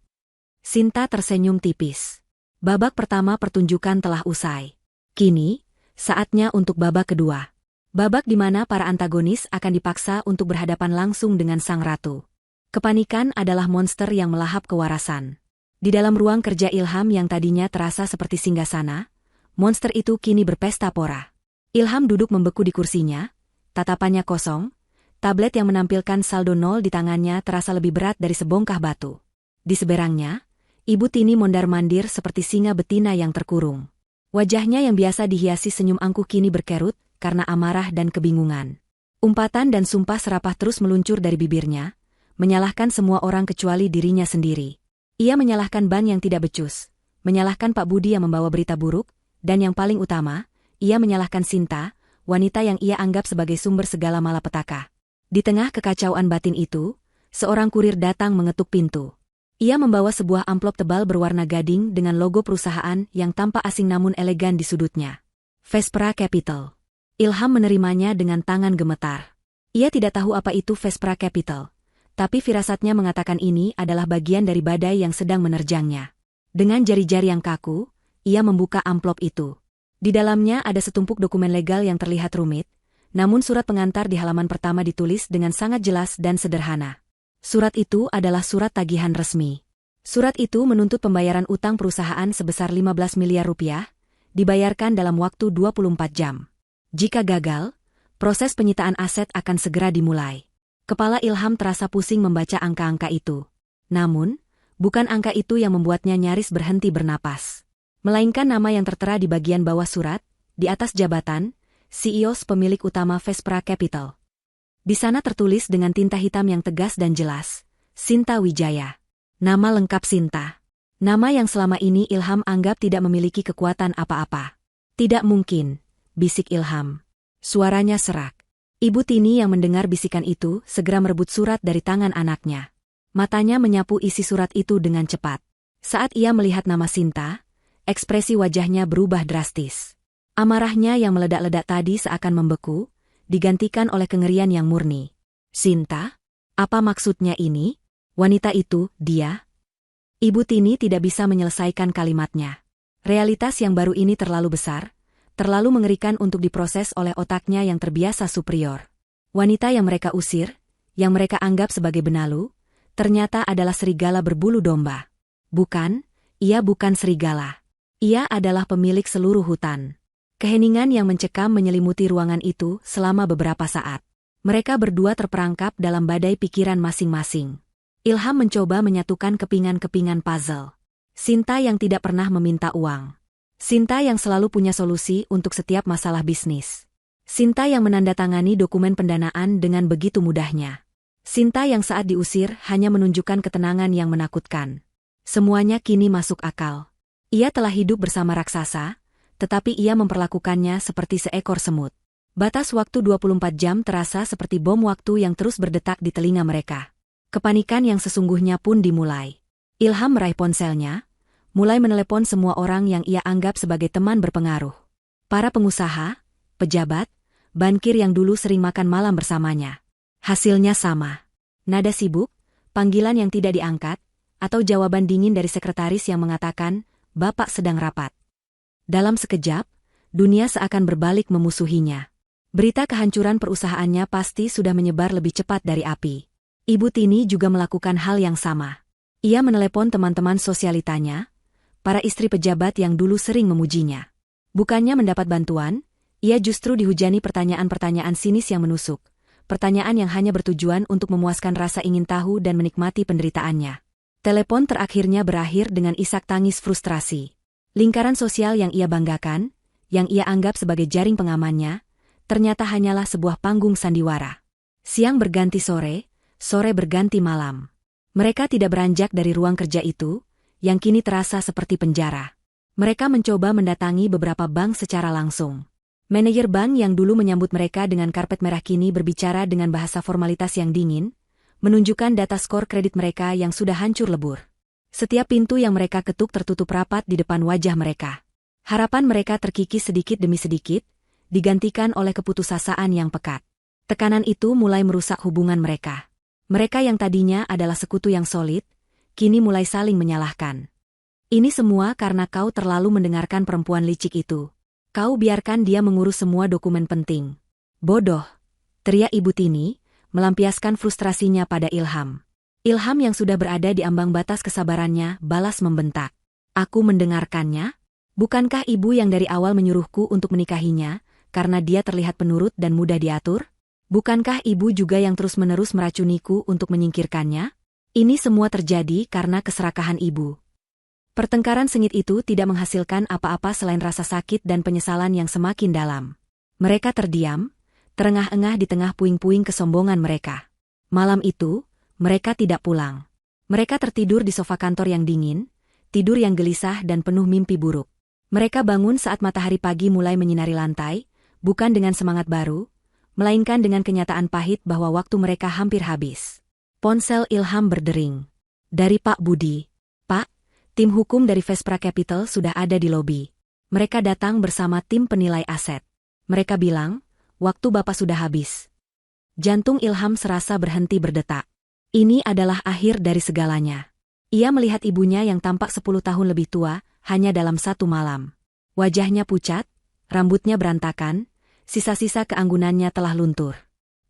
Sinta tersenyum tipis. Babak pertama pertunjukan telah usai. Kini, saatnya untuk babak kedua. Babak di mana para antagonis akan dipaksa untuk berhadapan langsung dengan sang ratu. Kepanikan adalah monster yang melahap kewarasan. Di dalam ruang kerja Ilham yang tadinya terasa seperti singgasana, monster itu kini berpesta pora. Ilham duduk membeku di kursinya, tatapannya kosong, tablet yang menampilkan saldo 0 di tangannya terasa lebih berat dari sebongkah batu. Di seberangnya, Ibu Tini mondar-mandir seperti singa betina yang terkurung. Wajahnya yang biasa dihiasi senyum angkuh kini berkerut karena amarah dan kebingungan. Umpatan dan sumpah serapah terus meluncur dari bibirnya, menyalahkan semua orang kecuali dirinya sendiri. Ia menyalahkan ban yang tidak becus, menyalahkan Pak Budi yang membawa berita buruk, dan yang paling utama, ia menyalahkan Sinta, wanita yang ia anggap sebagai sumber segala malapetaka. Di tengah kekacauan batin itu, seorang kurir datang mengetuk pintu. Ia membawa sebuah amplop tebal berwarna gading dengan logo perusahaan yang tampak asing namun elegan di sudutnya. Vespera Capital. Ilham menerimanya dengan tangan gemetar. Ia tidak tahu apa itu Vespera Capital, tapi firasatnya mengatakan ini adalah bagian dari badai yang sedang menerjangnya. Dengan jari-jari yang kaku, ia membuka amplop itu. Di dalamnya ada setumpuk dokumen legal yang terlihat rumit, namun surat pengantar di halaman pertama ditulis dengan sangat jelas dan sederhana. Surat itu adalah surat tagihan resmi. Surat itu menuntut pembayaran utang perusahaan sebesar 15 miliar rupiah, dibayarkan dalam waktu 24 jam. Jika gagal, proses penyitaan aset akan segera dimulai. Kepala Ilham terasa pusing membaca angka-angka itu. Namun, bukan angka itu yang membuatnya nyaris berhenti bernapas. Melainkan nama yang tertera di bagian bawah surat, di atas jabatan, CEO pemilik utama Vespera Capital. Di sana tertulis dengan tinta hitam yang tegas dan jelas, Sinta Wijaya. Nama lengkap Sinta. Nama yang selama ini Ilham anggap tidak memiliki kekuatan apa-apa. Tidak mungkin, bisik Ilham. Suaranya serak. Ibu Tini yang mendengar bisikan itu segera merebut surat dari tangan anaknya. Matanya menyapu isi surat itu dengan cepat. Saat ia melihat nama Sinta, ekspresi wajahnya berubah drastis. Amarahnya yang meledak-ledak tadi seakan membeku, digantikan oleh kengerian yang murni. Sinta? Apa maksudnya ini? Wanita itu, dia? Ibu Tini tidak bisa menyelesaikan kalimatnya. Realitas yang baru ini terlalu besar, terlalu mengerikan untuk diproses oleh otaknya yang terbiasa superior. Wanita yang mereka usir, yang mereka anggap sebagai benalu, ternyata adalah serigala berbulu domba. Bukan, ia bukan serigala. Ia adalah pemilik seluruh hutan. Keheningan yang mencekam menyelimuti ruangan itu selama beberapa saat. Mereka berdua terperangkap dalam badai pikiran masing-masing. Ilham mencoba menyatukan kepingan-kepingan puzzle. Sinta yang tidak pernah meminta uang. Sinta yang selalu punya solusi untuk setiap masalah bisnis. Sinta yang menandatangani dokumen pendanaan dengan begitu mudahnya. Sinta yang saat diusir hanya menunjukkan ketenangan yang menakutkan. Semuanya kini masuk akal. Ia telah hidup bersama raksasa, tetapi ia memperlakukannya seperti seekor semut. Batas waktu 24 jam terasa seperti bom waktu yang terus berdetak di telinga mereka. Kepanikan yang sesungguhnya pun dimulai. Ilham meraih ponselnya, mulai menelepon semua orang yang ia anggap sebagai teman berpengaruh. Para pengusaha, pejabat, bankir yang dulu sering makan malam bersamanya. Hasilnya sama. Nada sibuk, panggilan yang tidak diangkat, atau jawaban dingin dari sekretaris yang mengatakan, "Bapak sedang rapat." Dalam sekejap, dunia seakan berbalik memusuhinya. Berita kehancuran perusahaannya pasti sudah menyebar lebih cepat dari api. Ibu Tini juga melakukan hal yang sama. Ia menelepon teman-teman sosialitanya, para istri pejabat yang dulu sering memujinya. Bukannya mendapat bantuan, ia justru dihujani pertanyaan-pertanyaan sinis yang menusuk. Pertanyaan yang hanya bertujuan untuk memuaskan rasa ingin tahu dan menikmati penderitaannya. Telepon terakhirnya berakhir dengan isak tangis frustrasi. Lingkaran sosial yang ia banggakan, yang ia anggap sebagai jaring pengamannya, ternyata hanyalah sebuah panggung sandiwara. Siang berganti sore, sore berganti malam. Mereka tidak beranjak dari ruang kerja itu, yang kini terasa seperti penjara. Mereka mencoba mendatangi beberapa bank secara langsung. Manajer bank yang dulu menyambut mereka dengan karpet merah kini berbicara dengan bahasa formalitas yang dingin, menunjukkan data skor kredit mereka yang sudah hancur lebur. Setiap pintu yang mereka ketuk tertutup rapat di depan wajah mereka. Harapan mereka terkikis sedikit demi sedikit, digantikan oleh keputusasaan yang pekat. Tekanan itu mulai merusak hubungan mereka. Mereka yang tadinya adalah sekutu yang solid, kini mulai saling menyalahkan. Ini semua karena kau terlalu mendengarkan perempuan licik itu. Kau biarkan dia mengurus semua dokumen penting. Bodoh, teriak Ibu Tini, melampiaskan frustrasinya pada Ilham. Ilham yang sudah berada di ambang batas kesabarannya balas membentak. Aku mendengarkannya? Bukankah ibu yang dari awal menyuruhku untuk menikahinya, karena dia terlihat penurut dan mudah diatur? Bukankah ibu juga yang terus-menerus meracuniku untuk menyingkirkannya? Ini semua terjadi karena keserakahan ibu. Pertengkaran sengit itu tidak menghasilkan apa-apa selain rasa sakit dan penyesalan yang semakin dalam. Mereka terdiam, terengah-engah di tengah puing-puing kesombongan mereka. Malam itu, mereka tidak pulang. Mereka tertidur di sofa kantor yang dingin, tidur yang gelisah dan penuh mimpi buruk. Mereka bangun saat matahari pagi mulai menyinari lantai, bukan dengan semangat baru, melainkan dengan kenyataan pahit bahwa waktu mereka hampir habis. Ponsel Ilham berdering. Dari Pak Budi. Pak, tim hukum dari Vespra Capital sudah ada di lobi. Mereka datang bersama tim penilai aset. Mereka bilang, waktu Bapak sudah habis. Jantung Ilham serasa berhenti berdetak. Ini adalah akhir dari segalanya. Ia melihat ibunya yang tampak 10 tahun lebih tua, hanya dalam satu malam. Wajahnya pucat, rambutnya berantakan, sisa-sisa keanggunannya telah luntur.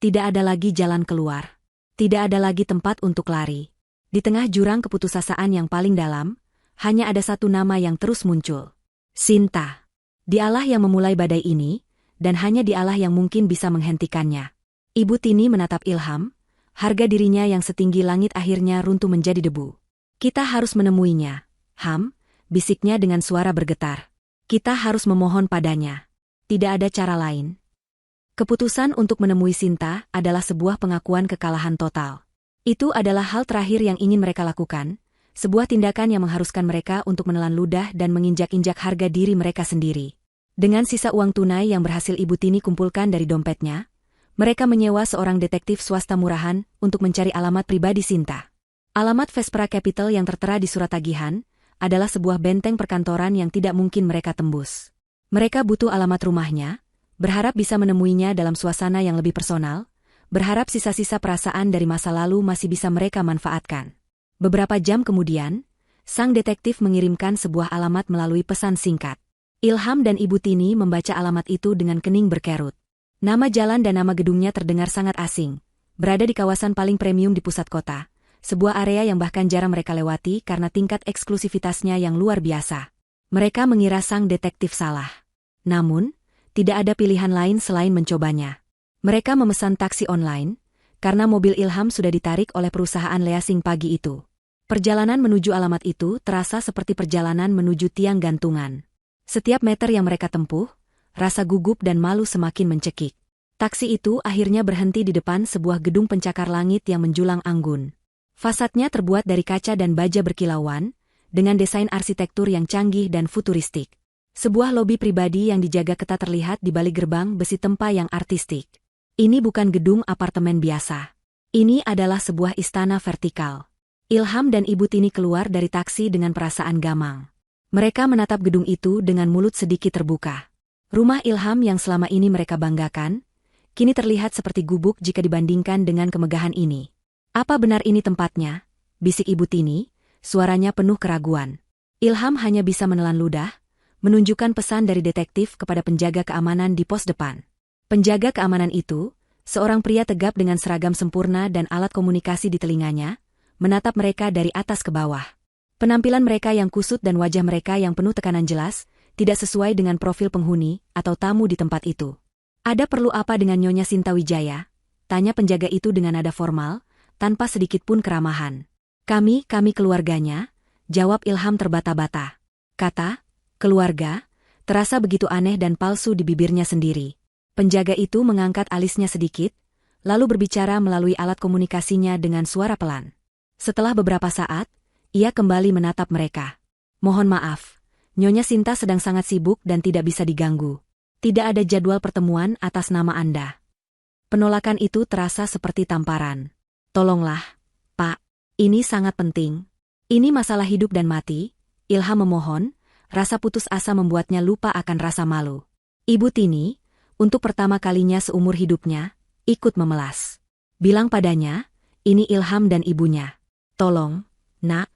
Tidak ada lagi jalan keluar. Tidak ada lagi tempat untuk lari. Di tengah jurang keputusasaan yang paling dalam, hanya ada satu nama yang terus muncul. Sinta. Dialah yang memulai badai ini, dan hanya dialah yang mungkin bisa menghentikannya. Ibu Tini menatap Ilham, harga dirinya yang setinggi langit akhirnya runtuh menjadi debu. Kita harus menemuinya, Ham, bisiknya dengan suara bergetar. Kita harus memohon padanya. Tidak ada cara lain. Keputusan untuk menemui Sinta adalah sebuah pengakuan kekalahan total. Itu adalah hal terakhir yang ingin mereka lakukan, sebuah tindakan yang mengharuskan mereka untuk menelan ludah dan menginjak-injak harga diri mereka sendiri. Dengan sisa uang tunai yang berhasil Ibu Tini kumpulkan dari dompetnya, mereka menyewa seorang detektif swasta murahan untuk mencari alamat pribadi Sinta. Alamat Vespra Capital yang tertera di surat tagihan adalah sebuah benteng perkantoran yang tidak mungkin mereka tembus. Mereka butuh alamat rumahnya, berharap bisa menemuinya dalam suasana yang lebih personal, berharap sisa-sisa perasaan dari masa lalu masih bisa mereka manfaatkan. Beberapa jam kemudian, sang detektif mengirimkan sebuah alamat melalui pesan singkat. Ilham dan Ibu Tini membaca alamat itu dengan kening berkerut. Nama jalan dan nama gedungnya terdengar sangat asing, berada di kawasan paling premium di pusat kota, sebuah area yang bahkan jarang mereka lewati karena tingkat eksklusivitasnya yang luar biasa. Mereka mengira sang detektif salah. Namun, tidak ada pilihan lain selain mencobanya. Mereka memesan taksi online, karena mobil Ilham sudah ditarik oleh perusahaan leasing pagi itu. Perjalanan menuju alamat itu terasa seperti perjalanan menuju tiang gantungan. Setiap meter yang mereka tempuh, rasa gugup dan malu semakin mencekik. Taksi itu akhirnya berhenti di depan sebuah gedung pencakar langit yang menjulang anggun. Fasadnya terbuat dari kaca dan baja berkilauan, dengan desain arsitektur yang canggih dan futuristik. Sebuah lobi pribadi yang dijaga ketat terlihat di balik gerbang besi tempa yang artistik. Ini bukan gedung apartemen biasa. Ini adalah sebuah istana vertikal. Ilham dan Ibu Tini keluar dari taksi dengan perasaan gamang. Mereka menatap gedung itu dengan mulut sedikit terbuka. Rumah Ilham yang selama ini mereka banggakan, kini terlihat seperti gubuk jika dibandingkan dengan kemegahan ini. Apa benar ini tempatnya? Bisik Ibu Tini, suaranya penuh keraguan. Ilham hanya bisa menelan ludah, menunjukkan pesan dari detektif kepada penjaga keamanan di pos depan. Penjaga keamanan itu, seorang pria tegap dengan seragam sempurna dan alat komunikasi di telinganya, menatap mereka dari atas ke bawah. Penampilan mereka yang kusut dan wajah mereka yang penuh tekanan jelas, tidak sesuai dengan profil penghuni atau tamu di tempat itu. Ada perlu apa dengan Nyonya Sinta Wijaya? Tanya penjaga itu dengan nada formal, tanpa sedikit pun keramahan. Kami keluarganya, jawab Ilham terbata-bata. Kata, keluarga, terasa begitu aneh dan palsu di bibirnya sendiri. Penjaga itu mengangkat alisnya sedikit, lalu berbicara melalui alat komunikasinya dengan suara pelan. Setelah beberapa saat, ia kembali menatap mereka. Mohon maaf. Nyonya Sinta sedang sangat sibuk dan tidak bisa diganggu. Tidak ada jadwal pertemuan atas nama Anda. Penolakan itu terasa seperti tamparan. Tolonglah, Pak. Ini sangat penting. Ini masalah hidup dan mati. Ilham memohon, rasa putus asa membuatnya lupa akan rasa malu. Ibu Tini, untuk pertama kalinya seumur hidupnya, ikut memelas. Bilang padanya, ini Ilham dan ibunya. Tolong, Nak.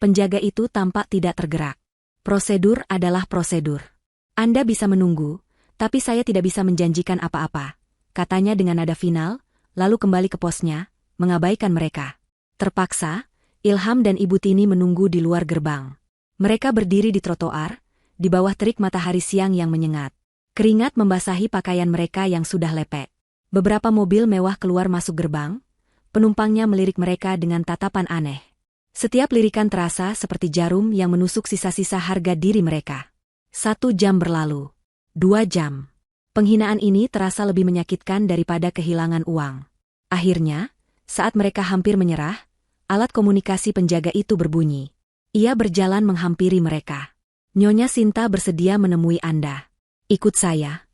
Penjaga itu tampak tidak tergerak. Prosedur adalah prosedur. Anda bisa menunggu, tapi saya tidak bisa menjanjikan apa-apa, katanya dengan nada final, lalu kembali ke posnya, mengabaikan mereka. Terpaksa, Ilham dan Ibu Tini menunggu di luar gerbang. Mereka berdiri di trotoar, di bawah terik matahari siang yang menyengat. Keringat membasahi pakaian mereka yang sudah lepek. Beberapa mobil mewah keluar masuk gerbang, penumpangnya melirik mereka dengan tatapan aneh. Setiap lirikan terasa seperti jarum yang menusuk sisa-sisa harga diri mereka. 1 jam berlalu. 2 jam. Penghinaan ini terasa lebih menyakitkan daripada kehilangan uang. Akhirnya, saat mereka hampir menyerah, alat komunikasi penjaga itu berbunyi. Ia berjalan menghampiri mereka. Nyonya Sinta bersedia menemui Anda. Ikut saya.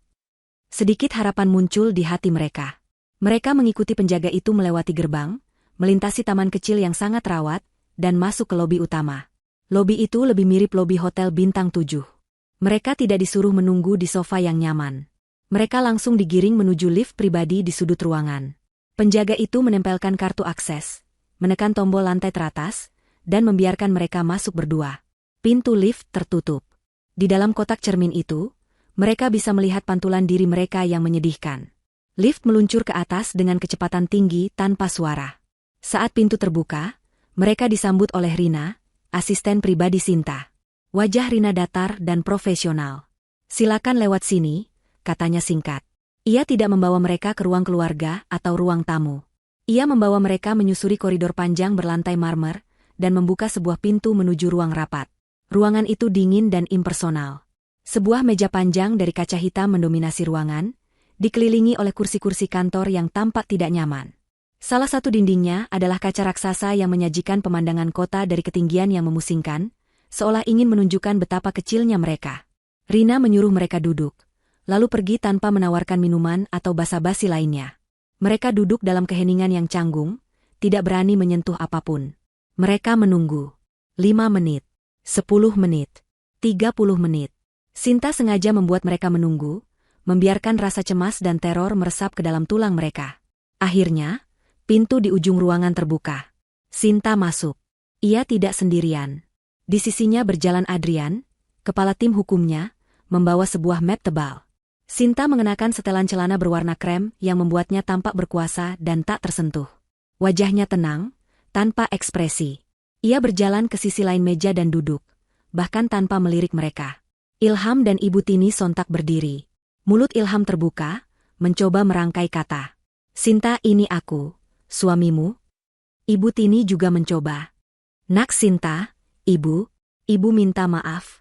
Sedikit harapan muncul di hati mereka. Mereka mengikuti penjaga itu melewati gerbang, melintasi taman kecil yang sangat rawat, dan masuk ke lobi utama. Lobi itu lebih mirip lobi hotel bintang 7. Mereka tidak disuruh menunggu di sofa yang nyaman. Mereka langsung digiring menuju lift pribadi di sudut ruangan. Penjaga itu menempelkan kartu akses, menekan tombol lantai teratas, dan membiarkan mereka masuk berdua. Pintu lift tertutup. Di dalam kotak cermin itu, mereka bisa melihat pantulan diri mereka yang menyedihkan. Lift meluncur ke atas dengan kecepatan tinggi tanpa suara. Saat pintu terbuka, mereka disambut oleh Rina, asisten pribadi Sinta. Wajah Rina datar dan profesional. Silakan lewat sini, katanya singkat. Ia tidak membawa mereka ke ruang keluarga atau ruang tamu. Ia membawa mereka menyusuri koridor panjang berlantai marmer, dan membuka sebuah pintu menuju ruang rapat. Ruangan itu dingin dan impersonal. Sebuah meja panjang dari kaca hitam mendominasi ruangan, dikelilingi oleh kursi-kursi kantor yang tampak tidak nyaman. Salah satu dindingnya adalah kaca raksasa yang menyajikan pemandangan kota dari ketinggian yang memusingkan, seolah ingin menunjukkan betapa kecilnya mereka. Rina menyuruh mereka duduk, lalu pergi tanpa menawarkan minuman atau basa-basi lainnya. Mereka duduk dalam keheningan yang canggung, tidak berani menyentuh apapun. Mereka menunggu. 5 menit, 10 menit, 30 menit. Sinta sengaja membuat mereka menunggu, membiarkan rasa cemas dan teror meresap ke dalam tulang mereka. Akhirnya, pintu di ujung ruangan terbuka. Sinta masuk. Ia tidak sendirian. Di sisinya berjalan Adrian, kepala tim hukumnya, membawa sebuah map tebal. Sinta mengenakan setelan celana berwarna krem yang membuatnya tampak berkuasa dan tak tersentuh. Wajahnya tenang, tanpa ekspresi. Ia berjalan ke sisi lain meja dan duduk, bahkan tanpa melirik mereka. Ilham dan Ibu Tini sontak berdiri. Mulut Ilham terbuka, mencoba merangkai kata. Sinta, ini aku. Suamimu? Ibu Tini juga mencoba. Nak Sinta, ibu minta maaf.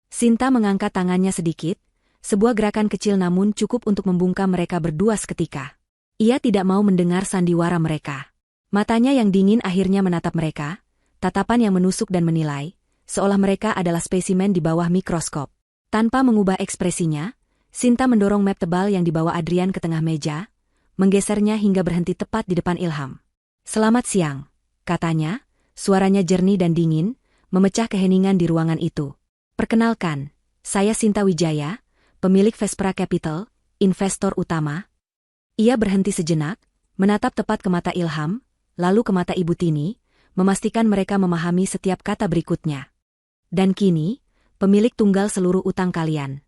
Sinta mengangkat tangannya sedikit, sebuah gerakan kecil namun cukup untuk membungkam mereka berdua seketika. Ia tidak mau mendengar sandiwara mereka. Matanya yang dingin akhirnya menatap mereka, tatapan yang menusuk dan menilai, seolah mereka adalah spesimen di bawah mikroskop. Tanpa mengubah ekspresinya, Sinta mendorong map tebal yang dibawa Adrian ke tengah meja, menggesernya hingga berhenti tepat di depan Ilham. Selamat siang, katanya, suaranya jernih dan dingin, memecah keheningan di ruangan itu. Perkenalkan, saya Sinta Wijaya, pemilik Vespra Capital, investor utama. Ia berhenti sejenak, menatap tepat ke mata Ilham, lalu ke mata Ibu Tini, memastikan mereka memahami setiap kata berikutnya. Dan kini, pemilik tunggal seluruh utang kalian.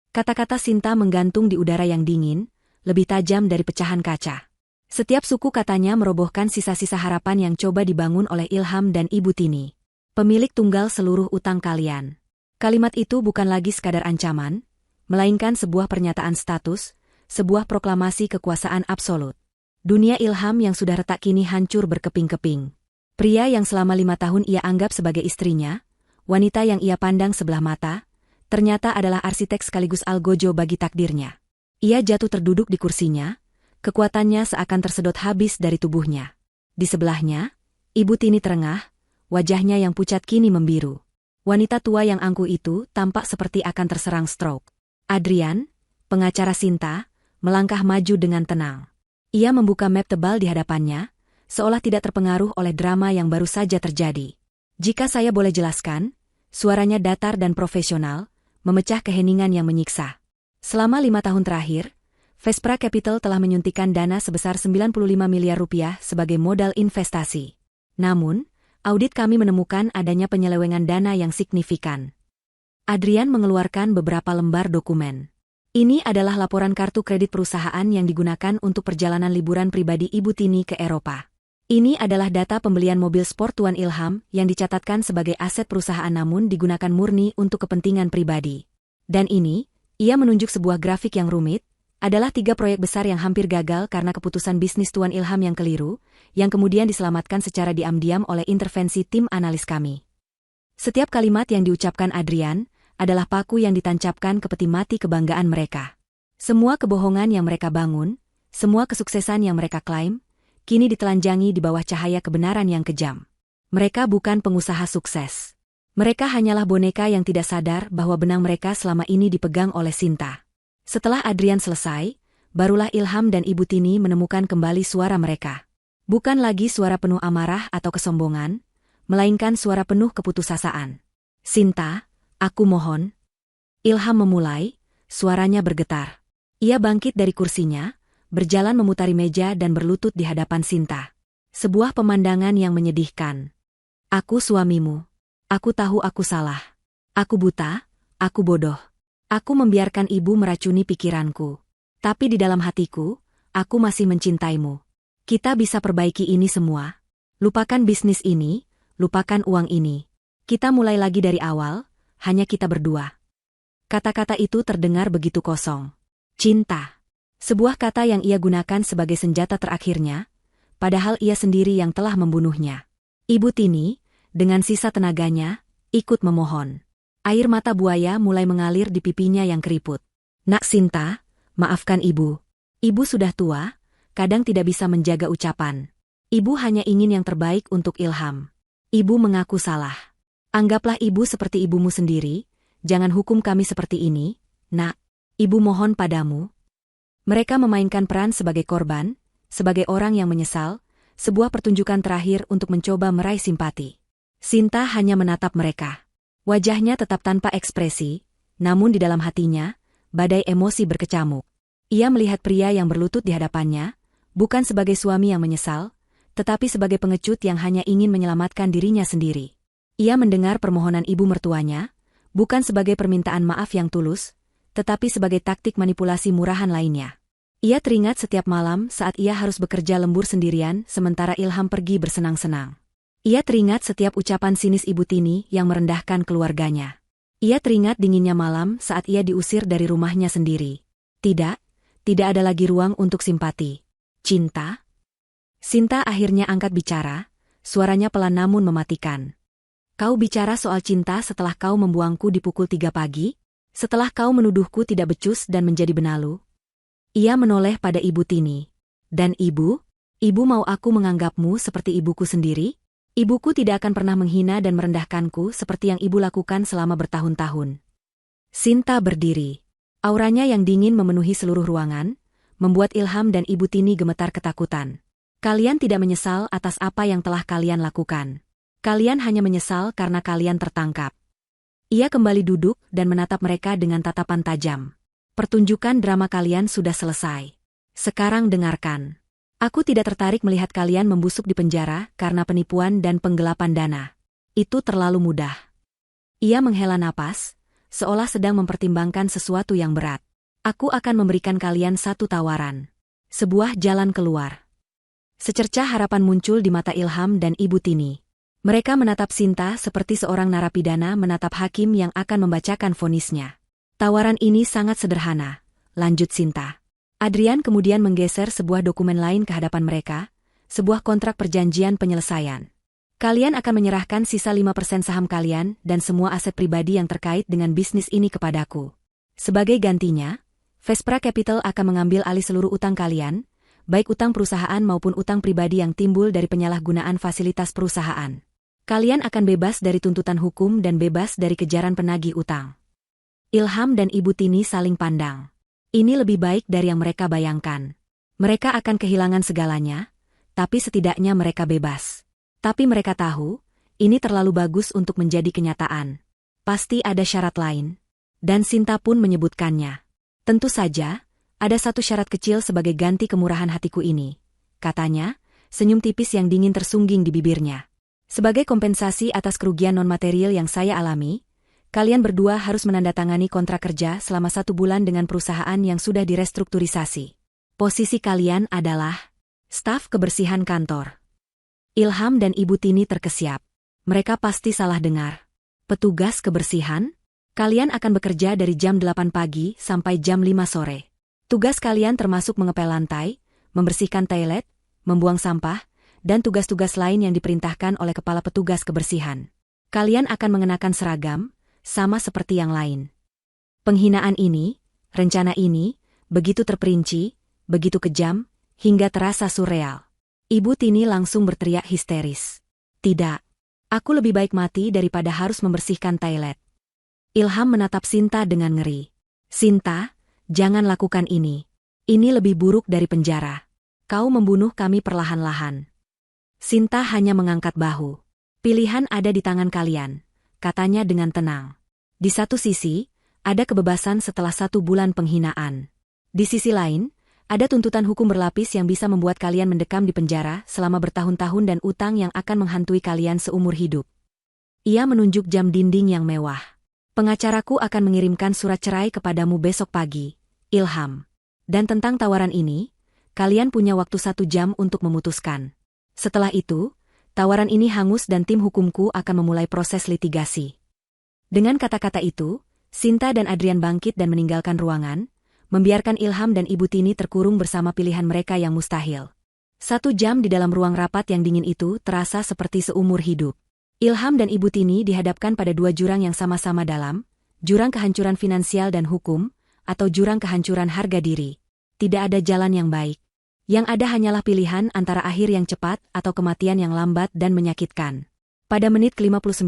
Kata-kata Sinta menggantung di udara yang dingin, lebih tajam dari pecahan kaca. Setiap suku katanya merobohkan sisa-sisa harapan yang coba dibangun oleh Ilham dan Ibu Tini. Pemilik tunggal seluruh utang kalian. Kalimat itu bukan lagi sekadar ancaman, melainkan sebuah pernyataan status, sebuah proklamasi kekuasaan absolut. Dunia Ilham yang sudah retak kini hancur berkeping-keping. Pria yang selama 5 tahun ia anggap sebagai istrinya, wanita yang ia pandang sebelah mata, ternyata adalah arsitek sekaligus algojo bagi takdirnya. Ia jatuh terduduk di kursinya, kekuatannya seakan tersedot habis dari tubuhnya. Di sebelahnya, Ibu Tini terengah, wajahnya yang pucat kini membiru. Wanita tua yang angkuh itu tampak seperti akan terserang stroke. Adrian, pengacara Sinta, melangkah maju dengan tenang. Ia membuka map tebal di hadapannya, seolah tidak terpengaruh oleh drama yang baru saja terjadi. Jika saya boleh jelaskan, suaranya datar dan profesional, memecah keheningan yang menyiksa. Selama 5 tahun terakhir, Vespra Capital telah menyuntikkan dana sebesar 95 miliar rupiah sebagai modal investasi. Namun, audit kami menemukan adanya penyelewengan dana yang signifikan. Adrian mengeluarkan beberapa lembar dokumen. Ini adalah laporan kartu kredit perusahaan yang digunakan untuk perjalanan liburan pribadi Ibu Tini ke Eropa. Ini adalah data pembelian mobil sport Tuan Ilham yang dicatatkan sebagai aset perusahaan namun digunakan murni untuk kepentingan pribadi. Dan ini, ia menunjuk sebuah grafik yang rumit, adalah 3 proyek besar yang hampir gagal karena keputusan bisnis Tuan Ilham yang keliru, yang kemudian diselamatkan secara diam-diam oleh intervensi tim analis kami. Setiap kalimat yang diucapkan Adrian adalah paku yang ditancapkan ke peti mati kebanggaan mereka. Semua kebohongan yang mereka bangun, semua kesuksesan yang mereka klaim, kini ditelanjangi di bawah cahaya kebenaran yang kejam. Mereka bukan pengusaha sukses. Mereka hanyalah boneka yang tidak sadar bahwa benang mereka selama ini dipegang oleh Sinta. Setelah Adrian selesai, barulah Ilham dan Ibu Tini menemukan kembali suara mereka. Bukan lagi suara penuh amarah atau kesombongan, melainkan suara penuh keputusasaan. Sinta, aku mohon. Ilham memulai, suaranya bergetar. Ia bangkit dari kursinya, berjalan memutari meja dan berlutut di hadapan Sinta. Sebuah pemandangan yang menyedihkan. Aku suamimu. Aku tahu aku salah. Aku buta, aku bodoh. Aku membiarkan ibu meracuni pikiranku. Tapi di dalam hatiku, aku masih mencintaimu. Kita bisa perbaiki ini semua. Lupakan bisnis ini, lupakan uang ini. Kita mulai lagi dari awal, hanya kita berdua. Kata-kata itu terdengar begitu kosong. Cinta. Sebuah kata yang ia gunakan sebagai senjata terakhirnya, padahal ia sendiri yang telah membunuhnya. Ibu Tini, dengan sisa tenaganya, ikut memohon. Air mata buaya mulai mengalir di pipinya yang keriput. Nak Sinta, maafkan ibu. Ibu sudah tua, kadang tidak bisa menjaga ucapan. Ibu hanya ingin yang terbaik untuk Ilham. Ibu mengaku salah. Anggaplah ibu seperti ibumu sendiri, jangan hukum kami seperti ini, nak. Ibu mohon padamu. Mereka memainkan peran sebagai korban, sebagai orang yang menyesal, sebuah pertunjukan terakhir untuk mencoba meraih simpati. Sinta hanya menatap mereka. Wajahnya tetap tanpa ekspresi, namun di dalam hatinya, badai emosi berkecamuk. Ia melihat pria yang berlutut di hadapannya, bukan sebagai suami yang menyesal, tetapi sebagai pengecut yang hanya ingin menyelamatkan dirinya sendiri. Ia mendengar permohonan ibu mertuanya, bukan sebagai permintaan maaf yang tulus, tetapi sebagai taktik manipulasi murahan lainnya. Ia teringat setiap malam saat ia harus bekerja lembur sendirian sementara Ilham pergi bersenang-senang. Ia teringat setiap ucapan sinis Ibu Tini yang merendahkan keluarganya. Ia teringat dinginnya malam saat ia diusir dari rumahnya sendiri. Tidak ada lagi ruang untuk simpati. Cinta? Sinta akhirnya angkat bicara, suaranya pelan namun mematikan. Kau bicara soal cinta setelah kau membuangku di pukul 3 pagi? Setelah kau menuduhku tidak becus dan menjadi benalu? Ia menoleh pada Ibu Tini. Dan ibu? Ibu mau aku menganggapmu seperti ibuku sendiri? Ibuku tidak akan pernah menghina dan merendahkanku seperti yang ibu lakukan selama bertahun-tahun. Sinta berdiri. Auranya yang dingin memenuhi seluruh ruangan, membuat Ilham dan Ibu Tini gemetar ketakutan. Kalian tidak menyesal atas apa yang telah kalian lakukan. Kalian hanya menyesal karena kalian tertangkap. Ia kembali duduk dan menatap mereka dengan tatapan tajam. Pertunjukan drama kalian sudah selesai. Sekarang dengarkan. Aku tidak tertarik melihat kalian membusuk di penjara karena penipuan dan penggelapan dana. Itu terlalu mudah. Ia menghela napas, seolah sedang mempertimbangkan sesuatu yang berat. Aku akan memberikan kalian satu tawaran. Sebuah jalan keluar. Secercah harapan muncul di mata Ilham dan Ibu Tini. Mereka menatap Sinta seperti seorang narapidana menatap hakim yang akan membacakan vonisnya. Tawaran ini sangat sederhana, lanjut Sinta. Adrian kemudian menggeser sebuah dokumen lain ke hadapan mereka, sebuah kontrak perjanjian penyelesaian. Kalian akan menyerahkan sisa 5% saham kalian dan semua aset pribadi yang terkait dengan bisnis ini kepadaku. Sebagai gantinya, Vespra Capital akan mengambil alih seluruh utang kalian, baik utang perusahaan maupun utang pribadi yang timbul dari penyalahgunaan fasilitas perusahaan. Kalian akan bebas dari tuntutan hukum dan bebas dari kejaran penagih utang. Ilham dan Ibu Tini saling pandang. Ini lebih baik dari yang mereka bayangkan. Mereka akan kehilangan segalanya, tapi setidaknya mereka bebas. Tapi mereka tahu, ini terlalu bagus untuk menjadi kenyataan. Pasti ada syarat lain. Dan Sinta pun menyebutkannya. Tentu saja, ada satu syarat kecil sebagai ganti kemurahan hatiku ini. Katanya, senyum tipis yang dingin tersungging di bibirnya. Sebagai kompensasi atas kerugian non-material yang saya alami, kalian berdua harus menandatangani kontrak kerja selama 1 bulan dengan perusahaan yang sudah direstrukturisasi. Posisi kalian adalah staf kebersihan kantor. Ilham dan Ibu Tini terkesiap. Mereka pasti salah dengar. Petugas kebersihan? Kalian akan bekerja dari jam 8 pagi sampai jam 5 sore. Tugas kalian termasuk mengepel lantai, membersihkan toilet, membuang sampah, dan tugas-tugas lain yang diperintahkan oleh kepala petugas kebersihan. Kalian akan mengenakan seragam, sama seperti yang lain. Penghinaan ini, rencana ini, begitu terperinci, begitu kejam, hingga terasa surreal. Ibu Tini langsung berteriak histeris. Tidak. Aku lebih baik mati daripada harus membersihkan toilet. Ilham menatap Sinta dengan ngeri. Sinta, jangan lakukan ini. Ini lebih buruk dari penjara. Kau membunuh kami perlahan-lahan. Sinta hanya mengangkat bahu. Pilihan ada di tangan kalian, katanya dengan tenang. Di satu sisi, ada kebebasan setelah 1 bulan penghinaan. Di sisi lain, ada tuntutan hukum berlapis yang bisa membuat kalian mendekam di penjara selama bertahun-tahun dan utang yang akan menghantui kalian seumur hidup. Ia menunjuk jam dinding yang mewah. Pengacaraku akan mengirimkan surat cerai kepadamu besok pagi, Ilham. Dan tentang tawaran ini, kalian punya waktu 1 jam untuk memutuskan. Setelah itu, tawaran ini hangus dan tim hukumku akan memulai proses litigasi. Dengan kata-kata itu, Sinta dan Adrian bangkit dan meninggalkan ruangan, membiarkan Ilham dan Ibu Tini terkurung bersama pilihan mereka yang mustahil. 1 jam di dalam ruang rapat yang dingin itu terasa seperti seumur hidup. Ilham dan Ibu Tini dihadapkan pada 2 jurang yang sama-sama dalam, jurang kehancuran finansial dan hukum, atau jurang kehancuran harga diri. Tidak ada jalan yang baik. Yang ada hanyalah pilihan antara akhir yang cepat atau kematian yang lambat dan menyakitkan. Pada menit ke-59,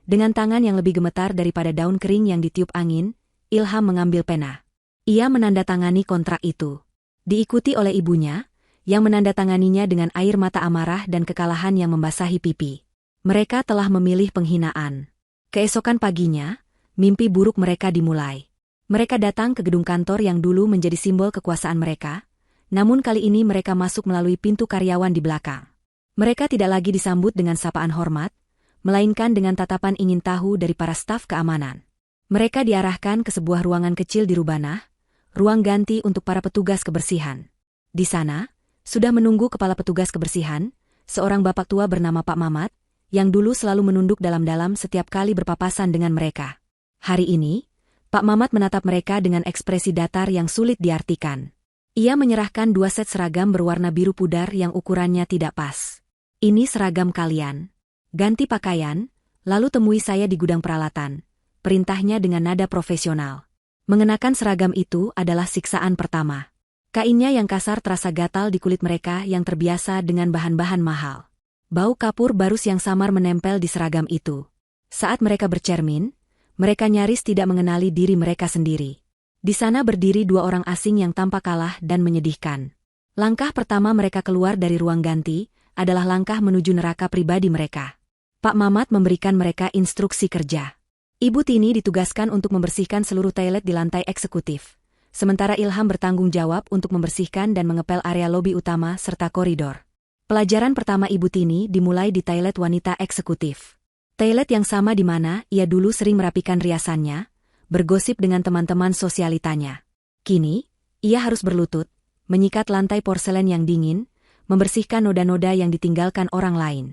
dengan tangan yang lebih gemetar daripada daun kering yang ditiup angin, Ilham mengambil pena. Ia menandatangani kontrak itu. Diikuti oleh ibunya, yang menandatanganinya dengan air mata amarah dan kekalahan yang membasahi pipi. Mereka telah memilih penghinaan. Keesokan paginya, mimpi buruk mereka dimulai. Mereka datang ke gedung kantor yang dulu menjadi simbol kekuasaan mereka, namun kali ini mereka masuk melalui pintu karyawan di belakang. Mereka tidak lagi disambut dengan sapaan hormat, melainkan dengan tatapan ingin tahu dari para staf keamanan. Mereka diarahkan ke sebuah ruangan kecil di Rubanah, ruang ganti untuk para petugas kebersihan. Di sana, sudah menunggu kepala petugas kebersihan, seorang bapak tua bernama Pak Mamat, yang dulu selalu menunduk dalam-dalam setiap kali berpapasan dengan mereka. Hari ini, Pak Mamat menatap mereka dengan ekspresi datar yang sulit diartikan. Ia menyerahkan 2 set seragam berwarna biru pudar yang ukurannya tidak pas. Ini seragam kalian. Ganti pakaian, lalu temui saya di gudang peralatan. Perintahnya dengan nada profesional. Mengenakan seragam itu adalah siksaan pertama. Kainnya yang kasar terasa gatal di kulit mereka yang terbiasa dengan bahan-bahan mahal. Bau kapur barus yang samar menempel di seragam itu. Saat mereka bercermin, mereka nyaris tidak mengenali diri mereka sendiri. Di sana berdiri 2 orang asing yang tampak kalah dan menyedihkan. Langkah pertama mereka keluar dari ruang ganti adalah langkah menuju neraka pribadi mereka. Pak Mamat memberikan mereka instruksi kerja. Ibu Tini ditugaskan untuk membersihkan seluruh toilet di lantai eksekutif. Sementara Ilham bertanggung jawab untuk membersihkan dan mengepel area lobi utama serta koridor. Pelajaran pertama Ibu Tini dimulai di toilet wanita eksekutif. Toilet yang sama di mana ia dulu sering merapikan riasannya, bergosip dengan teman-teman sosialitanya. Kini, ia harus berlutut, menyikat lantai porselen yang dingin, membersihkan noda-noda yang ditinggalkan orang lain.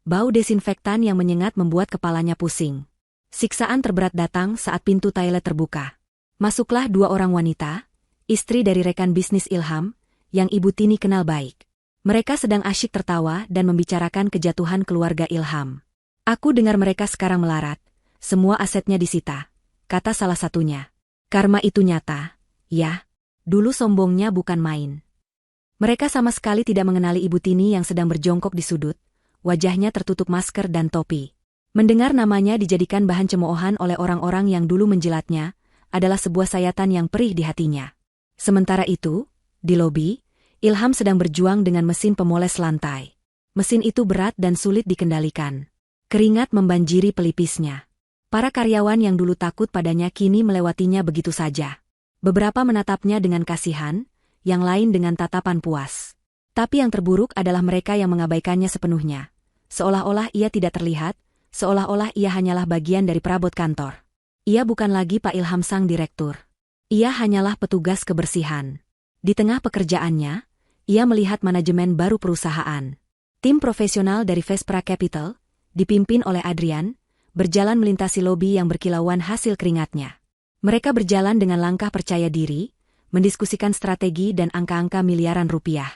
Bau desinfektan yang menyengat membuat kepalanya pusing. Siksaan terberat datang saat pintu toilet terbuka. Masuklah 2 orang wanita, istri dari rekan bisnis Ilham, yang Ibu Tini kenal baik. Mereka sedang asyik tertawa dan membicarakan kejatuhan keluarga Ilham. Aku dengar mereka sekarang melarat, semua asetnya disita, kata salah satunya. Karma itu nyata, ya. Dulu sombongnya bukan main. Mereka sama sekali tidak mengenali Ibu Tini yang sedang berjongkok di sudut, wajahnya tertutup masker dan topi. Mendengar namanya dijadikan bahan cemoohan oleh orang-orang yang dulu menjilatnya, adalah sebuah sayatan yang perih di hatinya. Sementara itu, di lobi, Ilham sedang berjuang dengan mesin pemoles lantai. Mesin itu berat dan sulit dikendalikan. Keringat membanjiri pelipisnya. Para karyawan yang dulu takut padanya kini melewatinya begitu saja. Beberapa menatapnya dengan kasihan, yang lain dengan tatapan puas. Tapi yang terburuk adalah mereka yang mengabaikannya sepenuhnya. Seolah-olah ia tidak terlihat, seolah-olah ia hanyalah bagian dari perabot kantor. Ia bukan lagi Pak Ilham sang direktur. Ia hanyalah petugas kebersihan. Di tengah pekerjaannya, ia melihat manajemen baru perusahaan. Tim profesional dari Vespra Capital, dipimpin oleh Adrian, berjalan melintasi lobi yang berkilauan hasil keringatnya. Mereka berjalan dengan langkah percaya diri, mendiskusikan strategi dan angka-angka miliaran rupiah.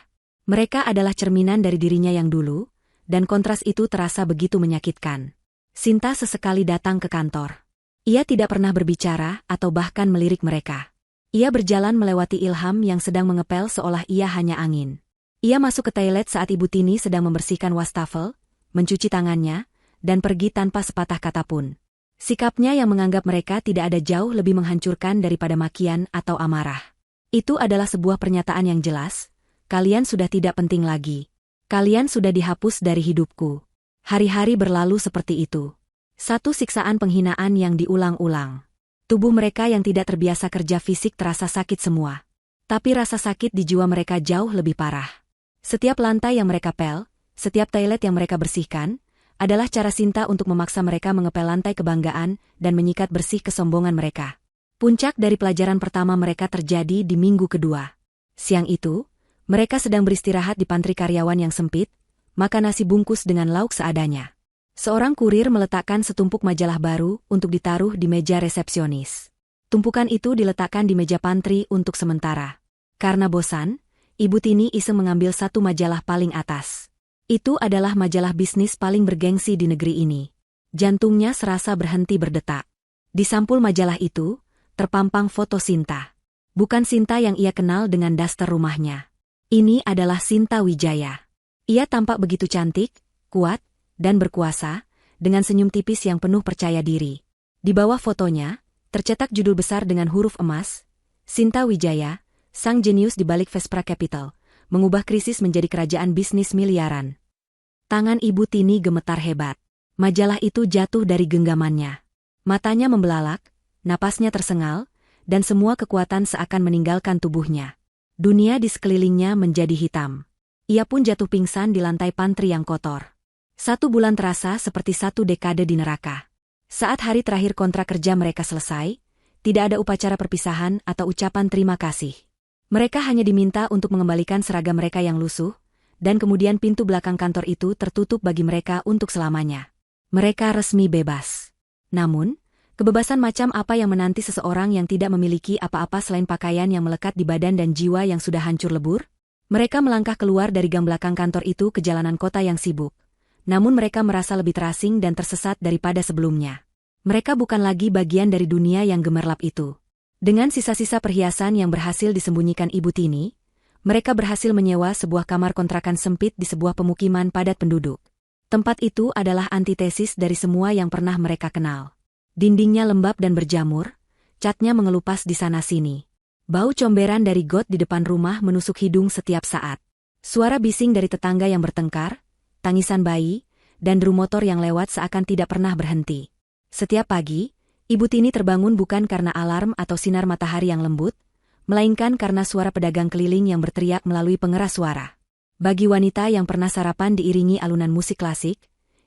Mereka adalah cerminan dari dirinya yang dulu, dan kontras itu terasa begitu menyakitkan. Sinta sesekali datang ke kantor. Ia tidak pernah berbicara atau bahkan melirik mereka. Ia berjalan melewati Ilham yang sedang mengepel seolah ia hanya angin. Ia masuk ke toilet saat Ibu Tini sedang membersihkan wastafel, mencuci tangannya, dan pergi tanpa sepatah kata pun. Sikapnya yang menganggap mereka tidak ada jauh lebih menghancurkan daripada makian atau amarah. Itu adalah sebuah pernyataan yang jelas, kalian sudah tidak penting lagi. Kalian sudah dihapus dari hidupku. Hari-hari berlalu seperti itu. Satu siksaan penghinaan yang diulang-ulang. Tubuh mereka yang tidak terbiasa kerja fisik terasa sakit semua. Tapi rasa sakit di jiwa mereka jauh lebih parah. Setiap lantai yang mereka pel, setiap toilet yang mereka bersihkan, adalah cara Sinta untuk memaksa mereka mengepel lantai kebanggaan dan menyikat bersih kesombongan mereka. Puncak dari pelajaran pertama mereka terjadi di minggu kedua. Siang itu, mereka sedang beristirahat di pantry karyawan yang sempit, makan nasi bungkus dengan lauk seadanya. Seorang kurir meletakkan setumpuk majalah baru untuk ditaruh di meja resepsionis. Tumpukan itu diletakkan di meja pantry untuk sementara. Karena bosan, Ibu Tini iseng mengambil satu majalah paling atas. Itu adalah majalah bisnis paling bergengsi di negeri ini. Jantungnya serasa berhenti berdetak. Di sampul majalah itu, terpampang foto Sinta. Bukan Sinta yang ia kenal dengan daster rumahnya. Ini adalah Sinta Wijaya. Ia tampak begitu cantik, kuat, dan berkuasa, dengan senyum tipis yang penuh percaya diri. Di bawah fotonya, tercetak judul besar dengan huruf emas, Sinta Wijaya, sang jenius di balik Vespra Capital, mengubah krisis menjadi kerajaan bisnis miliaran. Tangan Ibu Tini gemetar hebat. Majalah itu jatuh dari genggamannya. Matanya membelalak, napasnya tersengal, dan semua kekuatan seakan meninggalkan tubuhnya. Dunia di sekelilingnya menjadi hitam. Ia pun jatuh pingsan di lantai pantry yang kotor. 1 bulan terasa seperti 1 dekade di neraka. Saat hari terakhir kontrak kerja mereka selesai, tidak ada upacara perpisahan atau ucapan terima kasih. Mereka hanya diminta untuk mengembalikan seragam mereka yang lusuh, dan kemudian pintu belakang kantor itu tertutup bagi mereka untuk selamanya. Mereka resmi bebas. Namun, kebebasan macam apa yang menanti seseorang yang tidak memiliki apa-apa selain pakaian yang melekat di badan dan jiwa yang sudah hancur lebur? Mereka melangkah keluar dari gang belakang kantor itu ke jalanan kota yang sibuk. Namun mereka merasa lebih terasing dan tersesat daripada sebelumnya. Mereka bukan lagi bagian dari dunia yang gemerlap itu. Dengan sisa-sisa perhiasan yang berhasil disembunyikan Ibu Tini, mereka berhasil menyewa sebuah kamar kontrakan sempit di sebuah pemukiman padat penduduk. Tempat itu adalah antitesis dari semua yang pernah mereka kenal. Dindingnya lembab dan berjamur, catnya mengelupas di sana-sini. Bau comberan dari got di depan rumah menusuk hidung setiap saat. Suara bising dari tetangga yang bertengkar, tangisan bayi, dan drum motor yang lewat seakan tidak pernah berhenti. Setiap pagi, Ibu Tini terbangun bukan karena alarm atau sinar matahari yang lembut, melainkan karena suara pedagang keliling yang berteriak melalui pengeras suara. Bagi wanita yang pernah sarapan diiringi alunan musik klasik,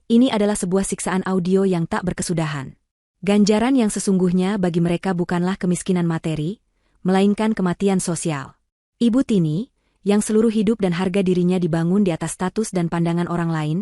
ini adalah sebuah siksaan audio yang tak berkesudahan. Ganjaran yang sesungguhnya bagi mereka bukanlah kemiskinan materi, melainkan kematian sosial. Ibu Tini, yang seluruh hidup dan harga dirinya dibangun di atas status dan pandangan orang lain,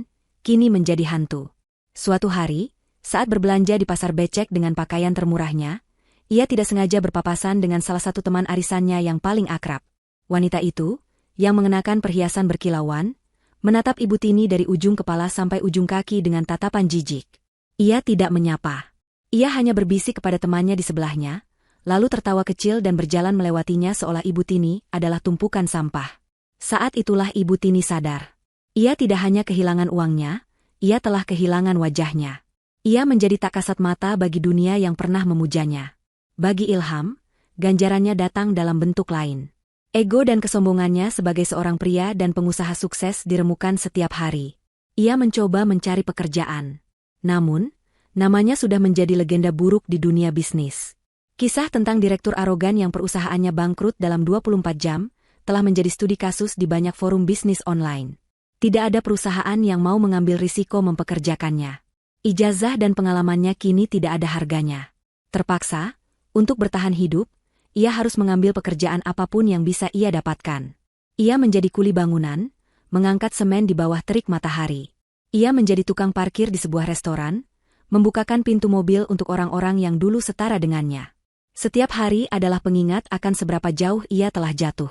kini menjadi hantu. Suatu hari, saat berbelanja di pasar becek dengan pakaian termurahnya, ia tidak sengaja berpapasan dengan salah satu teman arisannya yang paling akrab. Wanita itu, yang mengenakan perhiasan berkilauan, menatap Ibu Tini dari ujung kepala sampai ujung kaki dengan tatapan jijik. Ia tidak menyapa. Ia hanya berbisik kepada temannya di sebelahnya, lalu tertawa kecil dan berjalan melewatinya seolah Ibu Tini adalah tumpukan sampah. Saat itulah Ibu Tini sadar. Ia tidak hanya kehilangan uangnya, ia telah kehilangan wajahnya. Ia menjadi tak kasat mata bagi dunia yang pernah memujanya. Bagi Ilham, ganjarannya datang dalam bentuk lain. Ego dan kesombongannya sebagai seorang pria dan pengusaha sukses diremukan setiap hari. Ia mencoba mencari pekerjaan. Namun, namanya sudah menjadi legenda buruk di dunia bisnis. Kisah tentang direktur arogan yang perusahaannya bangkrut dalam 24 jam, telah menjadi studi kasus di banyak forum bisnis online. Tidak ada perusahaan yang mau mengambil risiko mempekerjakannya. Ijazah dan pengalamannya kini tidak ada harganya. Terpaksa, untuk bertahan hidup, ia harus mengambil pekerjaan apapun yang bisa ia dapatkan. Ia menjadi kuli bangunan, mengangkat semen di bawah terik matahari. Ia menjadi tukang parkir di sebuah restoran, membukakan pintu mobil untuk orang-orang yang dulu setara dengannya. Setiap hari adalah pengingat akan seberapa jauh ia telah jatuh.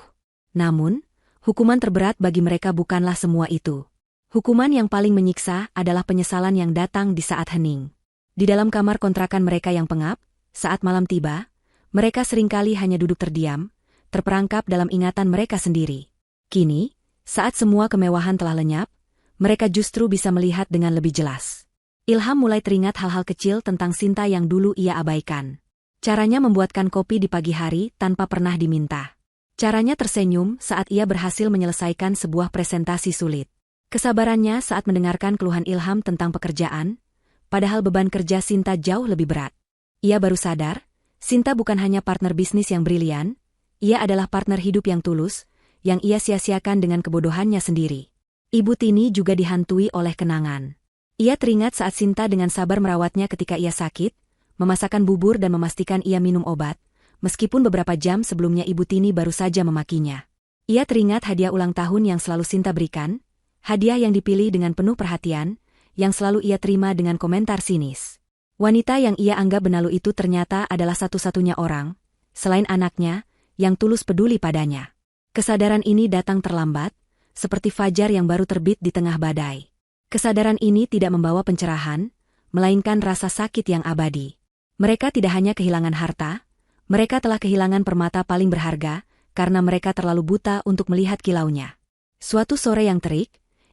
Namun, hukuman terberat bagi mereka bukanlah semua itu. Hukuman yang paling menyiksa adalah penyesalan yang datang di saat hening. Di dalam kamar kontrakan mereka yang pengap, saat malam tiba, mereka seringkali hanya duduk terdiam, terperangkap dalam ingatan mereka sendiri. Kini, saat semua kemewahan telah lenyap, mereka justru bisa melihat dengan lebih jelas. Ilham mulai teringat hal-hal kecil tentang Sinta yang dulu ia abaikan. Caranya membuatkan kopi di pagi hari tanpa pernah diminta. Caranya tersenyum saat ia berhasil menyelesaikan sebuah presentasi sulit. Kesabarannya saat mendengarkan keluhan Ilham tentang pekerjaan, padahal beban kerja Sinta jauh lebih berat. Ia baru sadar, Sinta bukan hanya partner bisnis yang brilian, ia adalah partner hidup yang tulus, yang ia sia-siakan dengan kebodohannya sendiri. Ibu Tini juga dihantui oleh kenangan. Ia teringat saat Sinta dengan sabar merawatnya ketika ia sakit, memasakkan bubur dan memastikan ia minum obat, meskipun beberapa jam sebelumnya Ibu Tini baru saja memakinya. Ia teringat hadiah ulang tahun yang selalu Sinta berikan, hadiah yang dipilih dengan penuh perhatian, yang selalu ia terima dengan komentar sinis. Wanita yang ia anggap benalu itu ternyata adalah satu-satunya orang, selain anaknya, yang tulus peduli padanya. Kesadaran ini datang terlambat, seperti fajar yang baru terbit di tengah badai. Kesadaran ini tidak membawa pencerahan, melainkan rasa sakit yang abadi. Mereka tidak hanya kehilangan harta, mereka telah kehilangan permata paling berharga, karena mereka terlalu buta untuk melihat kilaunya. Suatu sore yang terik,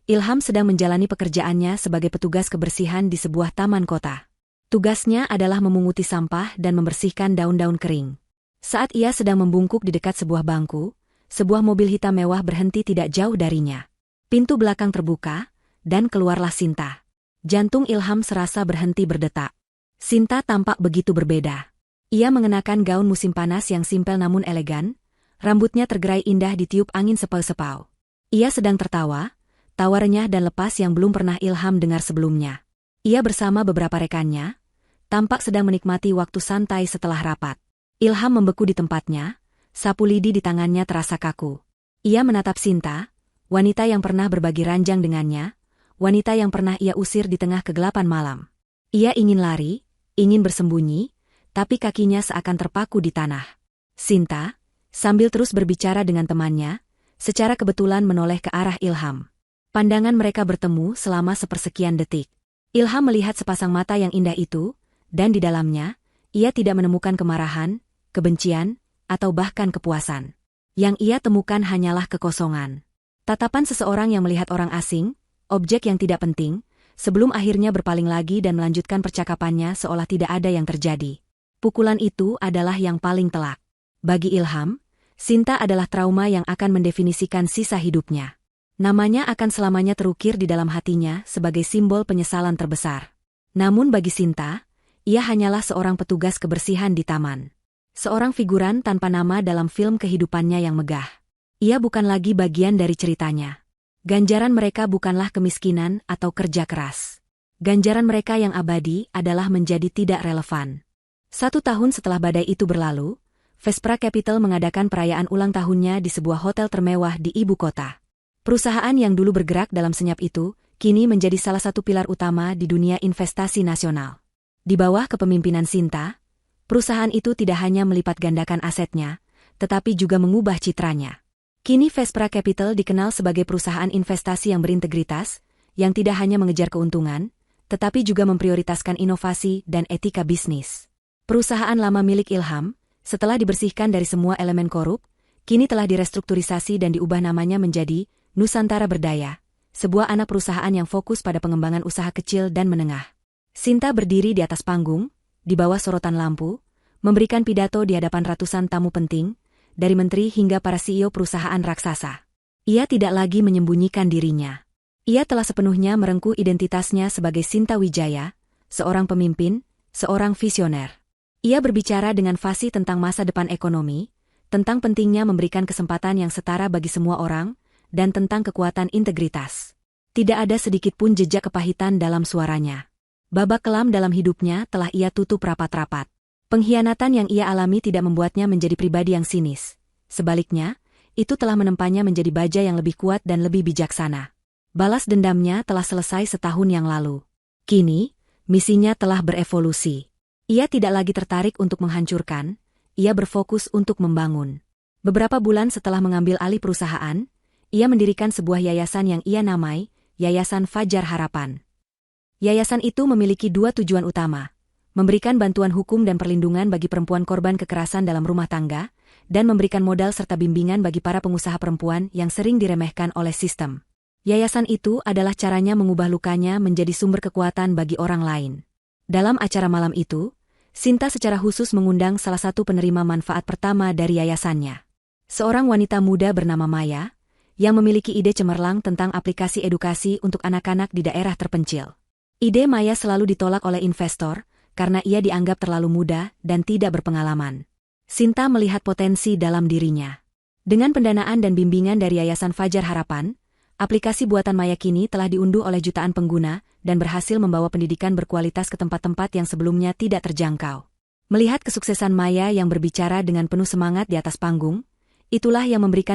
Ilham sedang menjalani pekerjaannya sebagai petugas kebersihan di sebuah taman kota. Tugasnya adalah memunguti sampah dan membersihkan daun-daun kering. Saat ia sedang membungkuk di dekat sebuah bangku, sebuah mobil hitam mewah berhenti tidak jauh darinya. Pintu belakang terbuka, dan keluarlah Sinta. Jantung Ilham serasa berhenti berdetak. Sinta tampak begitu berbeda. Ia mengenakan gaun musim panas yang simpel namun elegan, rambutnya tergerai indah ditiup angin sepau-sepau. Ia sedang tertawa, tawa renyah dan lepas yang belum pernah Ilham dengar sebelumnya. Ia bersama beberapa rekannya, tampak sedang menikmati waktu santai setelah rapat. Ilham membeku di tempatnya, sapu lidi di tangannya terasa kaku. Ia menatap Sinta, wanita yang pernah berbagi ranjang dengannya, wanita yang pernah ia usir di tengah kegelapan malam. Ia ingin lari, ingin bersembunyi, tapi kakinya seakan terpaku di tanah. Sinta, sambil terus berbicara dengan temannya, secara kebetulan menoleh ke arah Ilham. Pandangan mereka bertemu selama sepersekian detik. Ilham melihat sepasang mata yang indah itu, dan di dalamnya, ia tidak menemukan kemarahan, kebencian, atau bahkan kepuasan. Yang ia temukan hanyalah kekosongan. Tatapan seseorang yang melihat orang asing, objek yang tidak penting, sebelum akhirnya berpaling lagi dan melanjutkan percakapannya seolah tidak ada yang terjadi. Pukulan itu adalah yang paling telak. Bagi Ilham, Sinta adalah trauma yang akan mendefinisikan sisa hidupnya. Namanya akan selamanya terukir di dalam hatinya sebagai simbol penyesalan terbesar. Namun bagi Sinta, ia hanyalah seorang petugas kebersihan di taman. Seorang figuran tanpa nama dalam film kehidupannya yang megah. Ia bukan lagi bagian dari ceritanya. Ganjaran mereka bukanlah kemiskinan atau kerja keras. Ganjaran mereka yang abadi adalah menjadi tidak relevan. 1 tahun setelah badai itu berlalu, Vespra Capital mengadakan perayaan ulang tahunnya di sebuah hotel termewah di ibu kota. Perusahaan yang dulu bergerak dalam senyap itu, kini menjadi salah satu pilar utama di dunia investasi nasional. Di bawah kepemimpinan Sinta, perusahaan itu tidak hanya melipat gandakan asetnya, tetapi juga mengubah citranya. Kini Vespra Capital dikenal sebagai perusahaan investasi yang berintegritas, yang tidak hanya mengejar keuntungan, tetapi juga memprioritaskan inovasi dan etika bisnis. Perusahaan lama milik Ilham, setelah dibersihkan dari semua elemen korup, kini telah direstrukturisasi dan diubah namanya menjadi Nusantara Berdaya, sebuah anak perusahaan yang fokus pada pengembangan usaha kecil dan menengah. Sinta berdiri di atas panggung, di bawah sorotan lampu, memberikan pidato di hadapan ratusan tamu penting, dari menteri hingga para CEO perusahaan raksasa. Ia tidak lagi menyembunyikan dirinya. Ia telah sepenuhnya merengkuh identitasnya sebagai Sinta Wijaya, seorang pemimpin, seorang visioner. Ia berbicara dengan fasih tentang masa depan ekonomi, tentang pentingnya memberikan kesempatan yang setara bagi semua orang, dan tentang kekuatan integritas. Tidak ada sedikit pun jejak kepahitan dalam suaranya. Babak kelam dalam hidupnya telah ia tutup rapat-rapat. Pengkhianatan yang ia alami tidak membuatnya menjadi pribadi yang sinis. Sebaliknya, itu telah menempanya menjadi baja yang lebih kuat dan lebih bijaksana. Balas dendamnya telah selesai setahun yang lalu. Kini, misinya telah berevolusi. Ia tidak lagi tertarik untuk menghancurkan, ia berfokus untuk membangun. Beberapa bulan setelah mengambil alih perusahaan, ia mendirikan sebuah yayasan yang ia namai, Yayasan Fajar Harapan. Yayasan itu memiliki dua tujuan utama, memberikan bantuan hukum dan perlindungan bagi perempuan korban kekerasan dalam rumah tangga, dan memberikan modal serta bimbingan bagi para pengusaha perempuan yang sering diremehkan oleh sistem. Yayasan itu adalah caranya mengubah lukanya menjadi sumber kekuatan bagi orang lain. Dalam acara malam itu, Sinta secara khusus mengundang salah satu penerima manfaat pertama dari yayasannya. Seorang wanita muda bernama Maya, yang memiliki ide cemerlang tentang aplikasi edukasi untuk anak-anak di daerah terpencil. Ide Maya selalu ditolak oleh investor, karena ia dianggap terlalu muda dan tidak berpengalaman. Sinta melihat potensi dalam dirinya. Dengan pendanaan dan bimbingan dari Yayasan Fajar Harapan, aplikasi buatan Maya kini telah diunduh oleh jutaan pengguna dan berhasil membawa pendidikan berkualitas ke tempat-tempat yang sebelumnya tidak terjangkau. Melihat kesuksesan Maya yang berbicara dengan penuh semangat di atas panggung, itulah yang memberikan